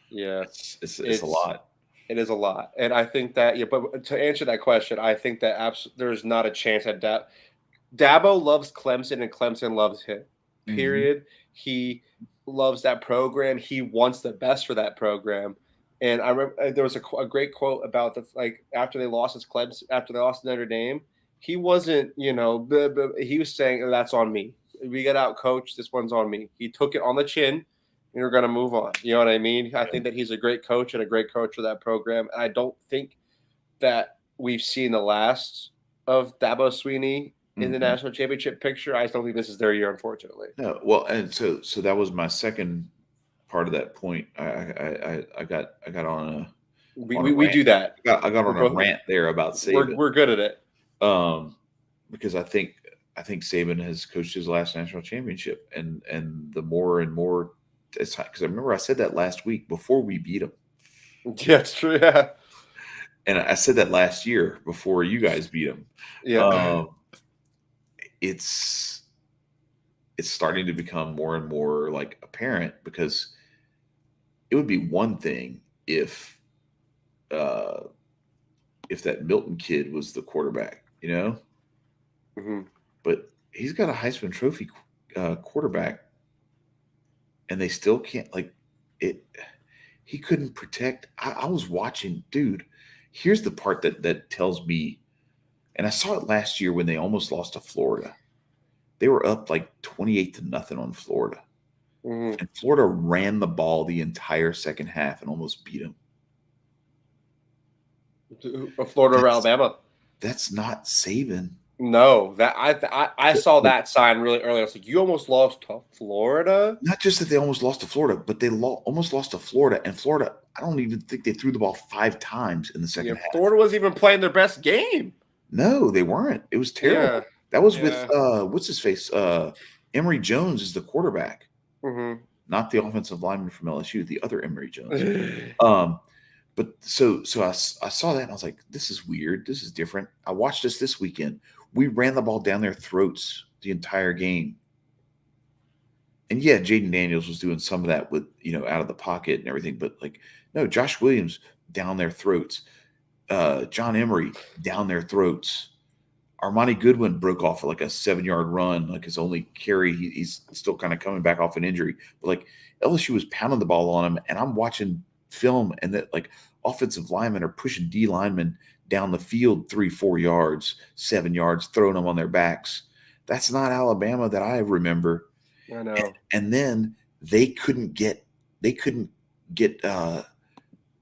yeah. It's a It's lot. it is a lot, and I think that yeah. But to answer that question, I think that there's not a chance that Dabo loves Clemson and Clemson loves him. Mhm. Period. He loves that program. He wants the best for that program. And I remember there was a great quote about like after they lost his Clemson, after they lost to Notre Dame, he wasn't, he was saying, "Oh, that's on me. We got out coached. This one's on me." He took it on the chin, and we're going to move on. You know what I mean? I think that he's a great coach and a great coach for that program. And I don't think that we've seen the last of Dabo Sweeney in the Mhm. national championship picture. I just don't think this is their year, unfortunately. No, well, and so that was my second part of that point. I got We on a we, we rant. do that. I got We're on a both rant there about we're Saban, we're good at it. um, because I think Saban has coached his last national championship, and the more and more it's because I remember I said that last week before we beat them, Yeah, it's true. Yeah, and I said that last year before you guys beat them. yeah, Um, it's it's starting to become more and more like apparent because it would be one thing uh, if that Milton kid was the quarterback, you know, hmm but he's got a Heisman Trophy quarterback, and they still can't like it. He couldn't protect. I was watching, dude. Here's the part that tells me, and I saw it last year when they almost lost to Florida. They were up like 28-0 on Florida, hmm and Florida ran the ball the entire second half and almost beat them. Florida or That's Alabama. that's not Saban. No, that I The, saw the, that sign really early. I was like, you almost lost to Florida. not just that they almost lost to Florida, but they almost lost to Florida. And Florida, I don't even think they threw the ball 5 times in the Yeah, second half. Florida wasn't even playing their best game. No, they weren't. It was Yeah, terrible. That was with yeah. what's his face? Emory Jones is the quarterback, hmm not the offensive lineman from LSU, the other Emory Jones. Um, but I saw that and I was like, this is weird. This is different. I watched this weekend. We ran the ball down their throats the entire game. And yeah, Jaden Daniels was doing some of that with, out of the pocket and everything. But like, no, Josh Williams down their throats. John Emery down their throats. Armani Goodwin broke off like a 7-yard run, like his only carry. He's still kind of coming back off an injury, but like LSU was pounding the ball on him, and I'm watching film, and that like offensive linemen are pushing D linemen down the field 3-4 yards, 7 yards, throwing them on their backs. That's not Alabama that I remember. I know. And then they couldn't get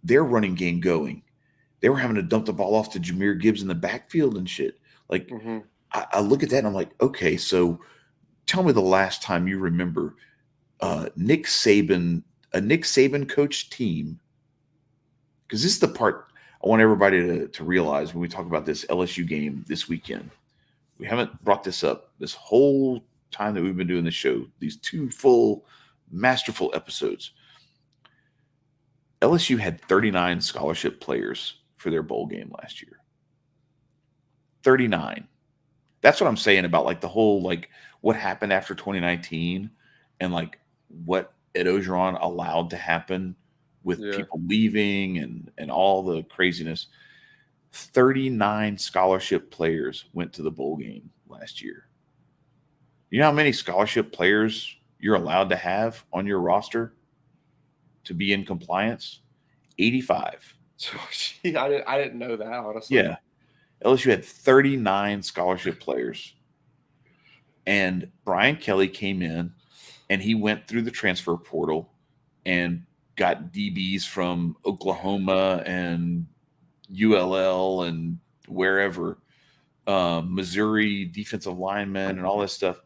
their running game going. They were having to dump the ball off to Jameer Gibbs in the backfield and shit. Like hmm I look at that and I'm like, okay, so tell me the last time you remember a Nick Saban coach team, because this is the part I want everybody to realize when we talk about this LSU game this weekend. We haven't brought this up this whole time that we've been doing the show, these 2 full masterful episodes. LSU had 39 scholarship players for their bowl game last year. 39. That's what I'm saying about like the whole like what happened after 2019 and like what Ed Ogeron allowed to happen with Yeah. people leaving and all the craziness. 39 scholarship players went to the bowl game last year. You know how many scholarship players you're allowed to have on your roster to be in compliance? 85. So, I didn't know that, honestly. Yeah. LSU had 39 scholarship players. And Brian Kelly came in and he went through the transfer portal and got DBs from Oklahoma and ULL and wherever, Missouri defensive linemen and all this stuff.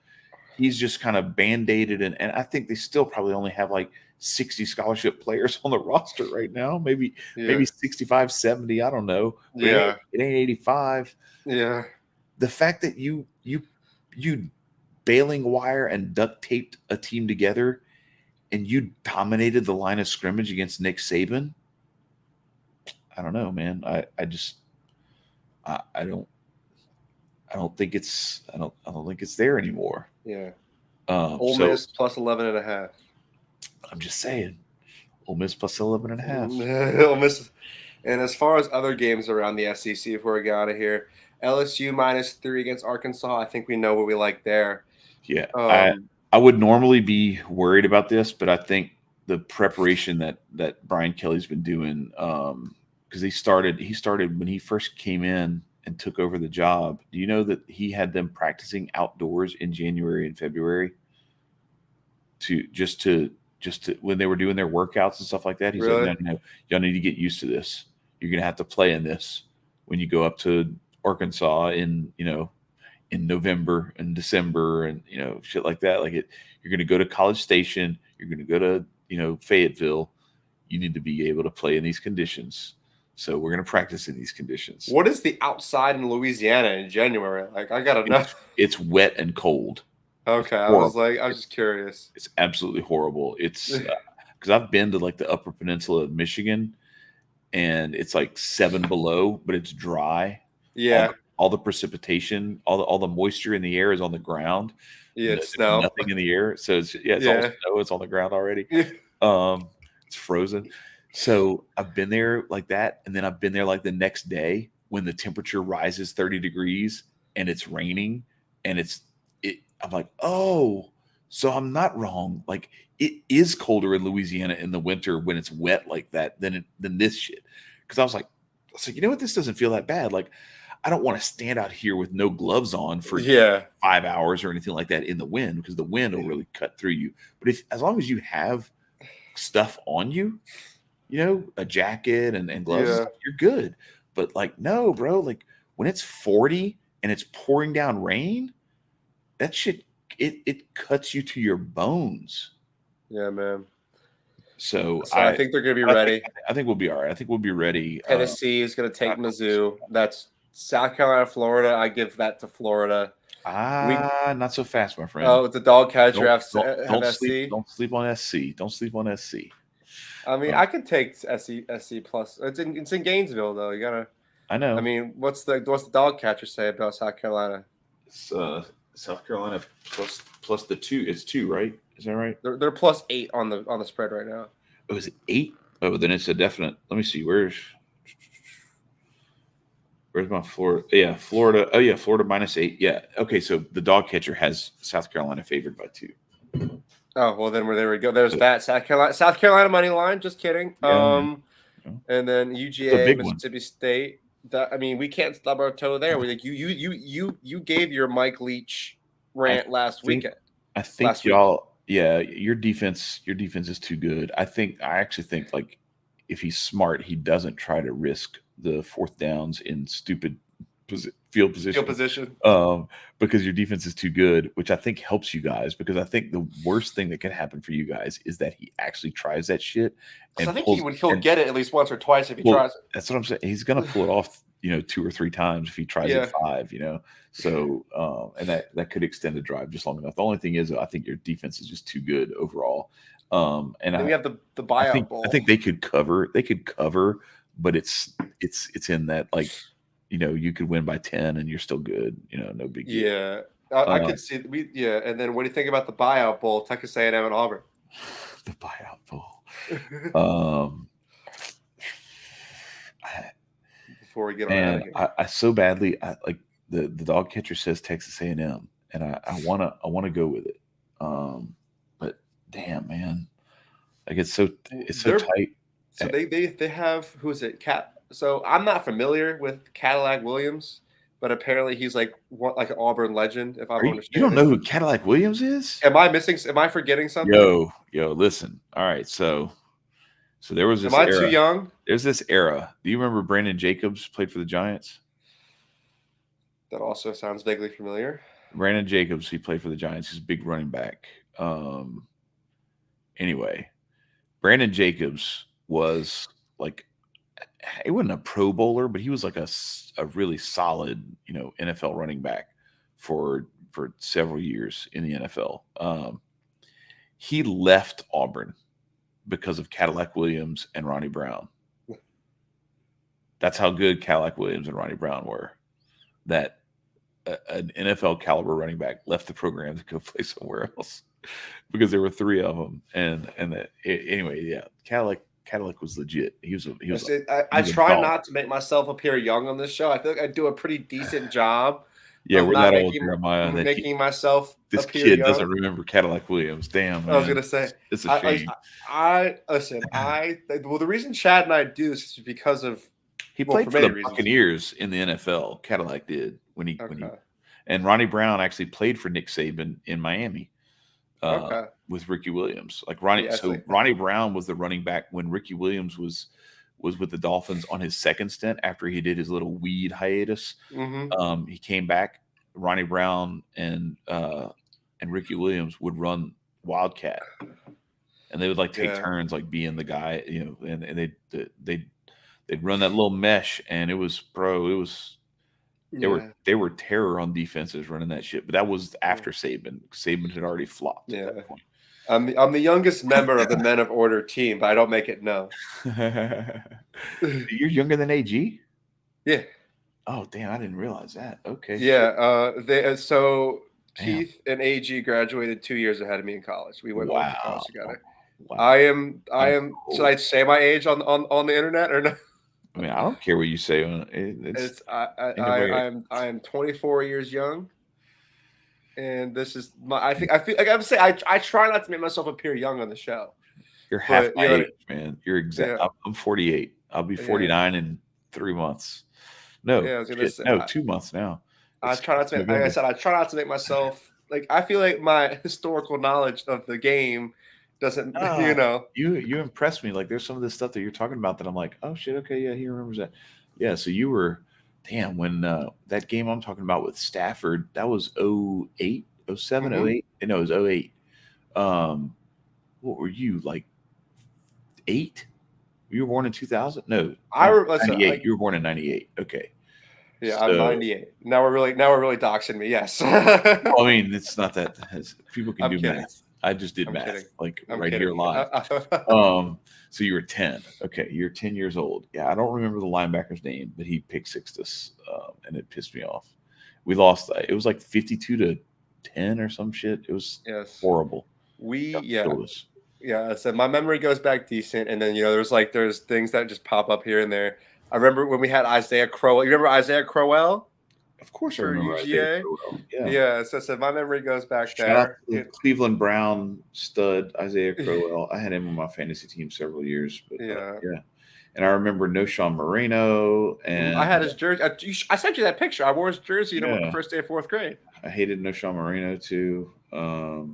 he's just kind of band-aided, and I think they still probably only have like 60 scholarship players on the roster right now, maybe 65, 70, I don't know, but it ain't 85. Yeah. The fact that you baling wire and duct taped a team together and you dominated the line of scrimmage against Nick Saban, I don't know, man. I don't think it's there anymore. Yeah. Ole Miss plus 11.5. I'm just saying, Ole Miss plus 11.5. Ole Miss. And as far as other games around the SEC, before we get out of here, LSU -3 against Arkansas. I think we know what we like there. Yeah, I would normally be worried about this, but I think the preparation that Brian Kelly's been doing, because he started when he first came in and took over the job. Do you know that he had them practicing outdoors in January and February to when they were doing their workouts and stuff like that? He's like, no, y'all need to get used to this. You're gonna have to play in this when you go up to Arkansas in November and December and shit like that. Like you're gonna go to College Station, you're gonna go to Fayetteville. You need to be able to play in these conditions. So we're gonna practice in these conditions. What is the outside in Louisiana in January? Like, I gotta know. It's wet and cold. Okay, I was just curious. It's absolutely horrible. It's because I've been to like the Upper Peninsula of Michigan, and it's like 7 below, but it's dry. Yeah. All the precipitation, all the moisture in the air is on the ground. Yeah, it's snow. Nothing in the air. So it's all snow. It's on the ground already. It's frozen. So I've been there like that, and then I've been there like the next day when the temperature rises 30 degrees and it's raining, and I'm like, oh, so I'm not wrong. Like it is colder in Louisiana in the winter when it's wet like that than this shit. Because I was like, you know what? This doesn't feel that bad. Like I don't want to stand out here with no gloves on for 5 hours or anything like that in the wind, because the wind will really cut through you. But as long as you have stuff on you, a jacket and gloves, you're good. But like, no, bro, like when it's 40 and it's pouring down rain, that shit, it cuts you to your bones. Yeah, man. So I think they're going to be ready. I think we'll be all right. I think we'll be ready. Tennessee is going to take Mizzou. That's South Carolina, Florida. I give that to Florida. Not so fast, my friend. Oh, the dog catcher don't SC. Don't sleep on SC. Don't sleep on SC. I mean, I could take SC plus. It's in Gainesville though. You gotta. I know. I mean, what's the dog catcher say about South Carolina? It's South Carolina plus the 2. It's 2, right? Is that right? They're +8 on the spread right now. Oh, is it 8? Oh, then it's a definite. Let me see. Where's my Florida? Yeah, Florida. Oh, yeah, Florida -8. Yeah. Okay, so the dog catcher has South Carolina favored by 2. Oh, well, then there we go. There's that South Carolina money line. Just kidding. Yeah, and then UGA, Mississippi State. We can't stub our toe there. We like you gave your Mike Leach rant last weekend. I think y'all. Yeah, your defense is too good. I actually think like if he's smart, he doesn't try to risk the 4th downs in stupid field position. Because your defense is too good, which I think helps you guys. Because I think the worst thing that can happen for you guys is that he actually tries that shit. And I think he'll get it at least once or twice if he tries it. That's what I'm saying. He's gonna pull it off, 2 or 3 times if he tries it 5. So and that could extend the drive just long enough. The only thing is, I think your defense is just too good overall. And then we have the buyout bowl. I think they could cover. But it's in that like. You could win by 10 and you're still good. No big deal. Yeah, I could see. And then what do you think about the buyout bowl, Texas A&M and Auburn? The buyout bowl. Before we get on out of here, I so badly like the dog catcher says Texas A&M, and I wanna go with it. But damn, man, like it's so tight. So they have, who is it? So I'm not familiar with Cadillac Williams, but apparently he's like an Auburn legend. If I'm understanding, you don't know who Cadillac Williams is? Am I missing? Am I forgetting something? Yo, listen. All right, so there was this. Am I too young? There's this era. Do you remember Brandon Jacobs played for the Giants? That also sounds vaguely familiar. Brandon Jacobs, he played for the Giants. He's a big running back. Anyway, Brandon Jacobs was like, he wasn't a Pro Bowler, but he was like a really solid, NFL running back for several years in the NFL. He left Auburn because of Cadillac Williams and Ronnie Brown. That's how good Cadillac Williams and Ronnie Brown were. That an NFL caliber running back left the program to go play somewhere else because there were three of them. Anyway, yeah, Cadillac was legit. He was I try not to make myself appear young on this show. I feel like I do a pretty decent job. Yeah, we're not that old, Jeremiah. Making myself this appear kid young. Doesn't remember Cadillac Williams. Damn, man. I was gonna say it's a shame. The reason Chad and I do this is because of he played for the Buccaneers in the NFL. Cadillac did when he and Ronnie Brown actually played for Nick Saban in Miami. With Ricky Williams, like Ronnie. Ronnie Brown was the running back when Ricky Williams was with the Dolphins on his second stint after he did his little weed hiatus. Mm-hmm. He came back. Ronnie Brown and Ricky Williams would run Wildcat, and they would like take turns like being the guy, and they'd run that little mesh, and it was they were terror on defenses running that shit. But that was after Saban. Saban had already flopped at that point. I'm the youngest member of the Men of Order team, but I don't make it known. You're younger than AG? Yeah. Oh, damn! I didn't realize that. Okay. Yeah. Keith and AG graduated 2 years ahead of me in college. We went to college together. Wow. I am. Cool. Should I say my age on the internet or no? I mean, I don't care what you say. I am 24 years young. And this is I feel like I'm saying I try not to make myself appear young on the show. You're half my age, man. You're exact. Yeah. I'm 48. I'll be 49 in 3 months. No, I was gonna say, 2 months now. I try not to. Like I said, I try not to make myself like. I feel like my historical knowledge of the game doesn't. You impress me. Like there's some of this stuff that you're talking about that I'm like, oh shit, okay, yeah, he remembers that. Yeah, so you were. Damn, when that game I'm talking about with Stafford, that was 08, 07, 08? No, it was 08. What were you, like 8? You were born in 2000? No, 98. You were born in 98. Okay. Yeah, so, I'm 98. Now we're really doxing me. Yes. Well, I mean, it's not that people can do math. I just did math, kidding. Here live. So you were 10. Okay, you're 10 years old. Yeah, I don't remember the linebacker's name, but he pick sixed us, and it pissed me off. We lost. It was like 52-10 or some shit. It was horrible. So my memory goes back decent, and then there's things that just pop up here and there. I remember when we had Isaiah Crowell. You remember Isaiah Crowell? Of course, I remember UGA. Yeah. So my memory goes back there. Cleveland Brown stud Isaiah Crowell. I had him on my fantasy team several years. But, and I remember Noshawn Moreno, and I had his jersey. I sent you that picture. I wore his jersey the first day of 4th grade. I hated Noshawn Moreno too. I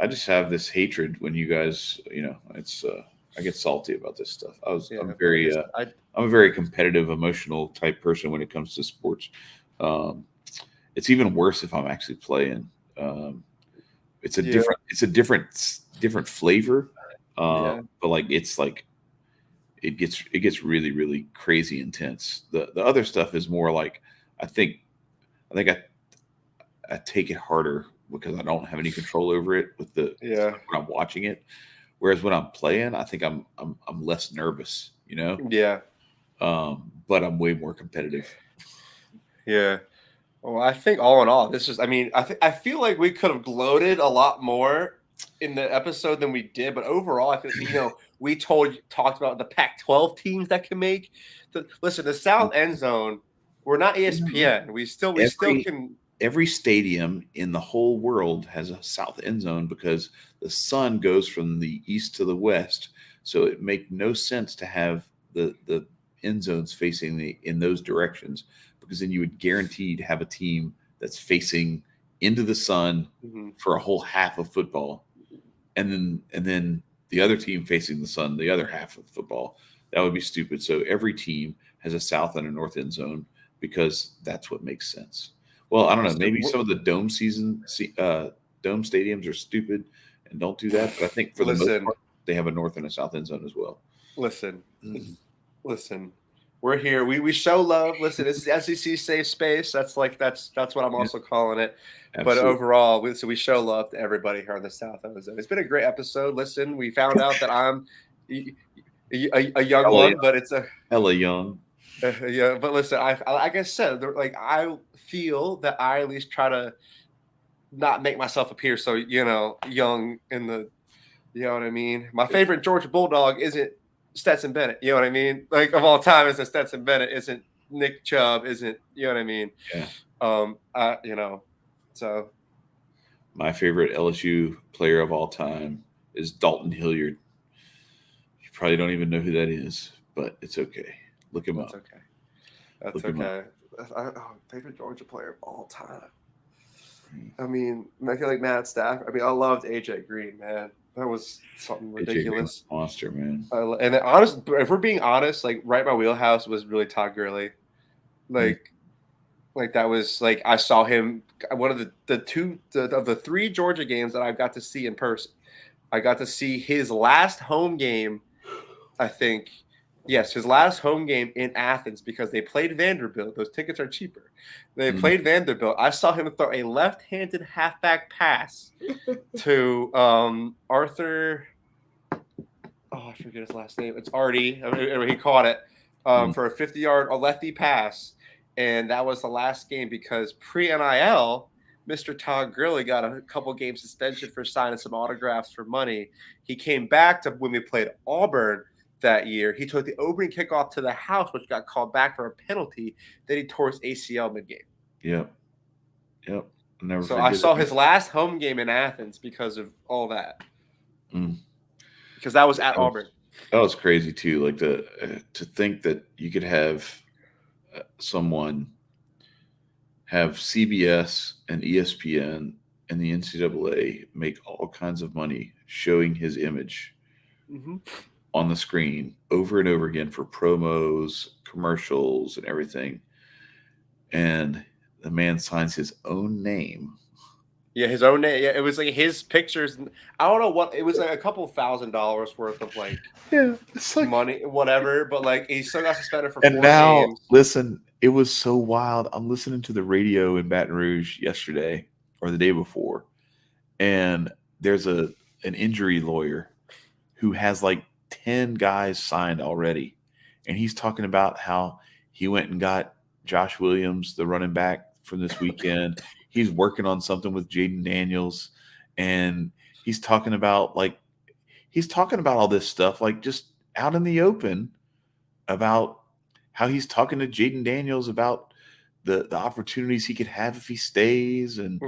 just have this hatred when you guys, it's. I get salty about this stuff. I'm a very competitive, emotional type person when it comes to sports. It's even worse if I'm actually playing. It's a different flavor. But it gets really, really crazy intense. The other stuff is more like, I think I take it harder because I don't have any control over it when I'm watching it. Whereas when I'm playing, I think I'm less nervous, Yeah. But I'm way more competitive. Yeah. Well, I think all in all, this is. I mean, I feel like we could have gloated a lot more in the episode than we did, but overall, I think we talked about the Pac-12 teams that can make. The South Endzone. We're not ESPN. We still can. Every stadium in the whole world has a South Endzone because the sun goes from the east to the west. So it makes no sense to have the end zones facing in those directions, because then you would guaranteed have a team that's facing into the sun for a whole half of football, and then the other team facing the sun the other half of football. That would be stupid. So every team has a south and a north end zone because that's what makes sense. Well, I don't know. So Maybe some of the dome dome stadiums are stupid and don't do that. But I think for the most listen, part, they have a north and a south end zone as well. listen, listen. We're here. We show love. Listen, this is SEC safe space. That's what I'm Yeah, also calling it. But absolutely. overall, we show love to everybody here on the South End Zone. It's been a great episode. Listen, we found out that I'm a young Hella, one, but it's a hella young. yeah. But listen, I like I said, like I feel that I at least try to not make myself appear so young in the you know what I mean. My favorite Georgia Bulldog isn't Stetson Bennett. You know what I mean. Like of all time, isn't Stetson Bennett? Isn't Nick Chubb? Isn't you know what I mean? Yeah. So My favorite LSU player of all time is Dalton Hilliard. You probably don't even know who that is, but it's okay. Look him that's up. okay. That's Look him up. okay. Favorite Georgia player of all time. I mean, I feel like Matt Stafford. I mean, I loved AJ Green, man. That was something AJ Green, ridiculous. monster, man. And honest, if we're being honest, like right in my wheelhouse was really Todd Gurley. Mm. Like that was like I saw him one of the three Georgia games that I got to see in person. I got to see his last home game, I think. Yes, his last home game in Athens because they played Vanderbilt. Those tickets are cheaper. They played Vanderbilt. I saw him throw a left-handed halfback pass to Arthur. Oh, I forget his last name. It's Artie. He caught it for a 50-yard lefty pass, and that was the last game because pre-NIL, Mr. Todd Gurley got a couple game suspension for signing some autographs for money. He came back to when we played Auburn that year. He took the opening kickoff to the house, which got called back for a penalty. Then he tore his ACL mid-game. Yep. I'll never So forget I saw it. his last home game in Athens because of all that. Mm. Because that was at Auburn. That was crazy too. Like to think that you could have someone have CBS and ESPN and the NCAA make all kinds of money showing his image on the screen over and over again for promos, commercials, and everything. And the man signs his own name. Yeah, his own name. Yeah, it was like his pictures. I don't know what it was like a couple $1,000s worth of like it's like money, whatever. But like he still got suspended for and 4 now games. listen, it was so wild. I'm listening to the radio in Baton Rouge yesterday or the day before, and there's an injury lawyer who has like 10 guys signed already, and he's talking about how he went and got Josh Williams, the running back from this weekend. He's working on something with Jaden Daniels, and he's talking about all this stuff like just out in the open about how he's talking to Jaden Daniels about the opportunities he could have if he stays and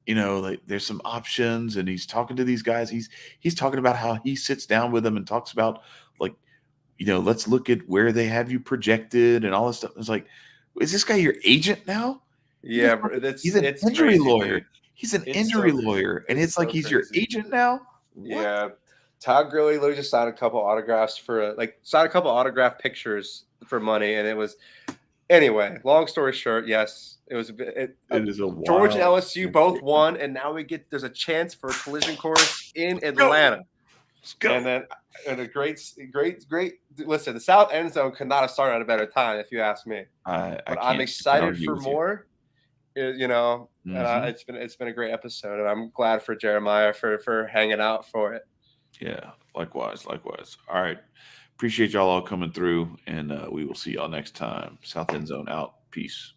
like there's some options, and he's talking to these guys. He's talking about how he sits down with them and talks about like, let's look at where they have you projected and all this stuff. It's like, is this guy your agent now? Yeah, He's an it's injury crazy, lawyer. dude. He's an It's injury so lawyer, and it's like so he's your crazy. agent now. What? Yeah, Todd Gurley literally just signed a couple autographs signed a couple autograph pictures for money, and it was anyway. Long story short, yes, it was. It is a Georgia and wild LSU both won, and now there's a chance for a collision course in Atlanta. Let's go. And a great. Listen, the South End Zone could not have started at a better time, if you ask me. But I'm excited for more. And it's been a great episode, and I'm glad for Jeremiah for hanging out for it. Yeah, likewise. All right, appreciate y'all all coming through, and we will see y'all next time. South End Zone out. Peace.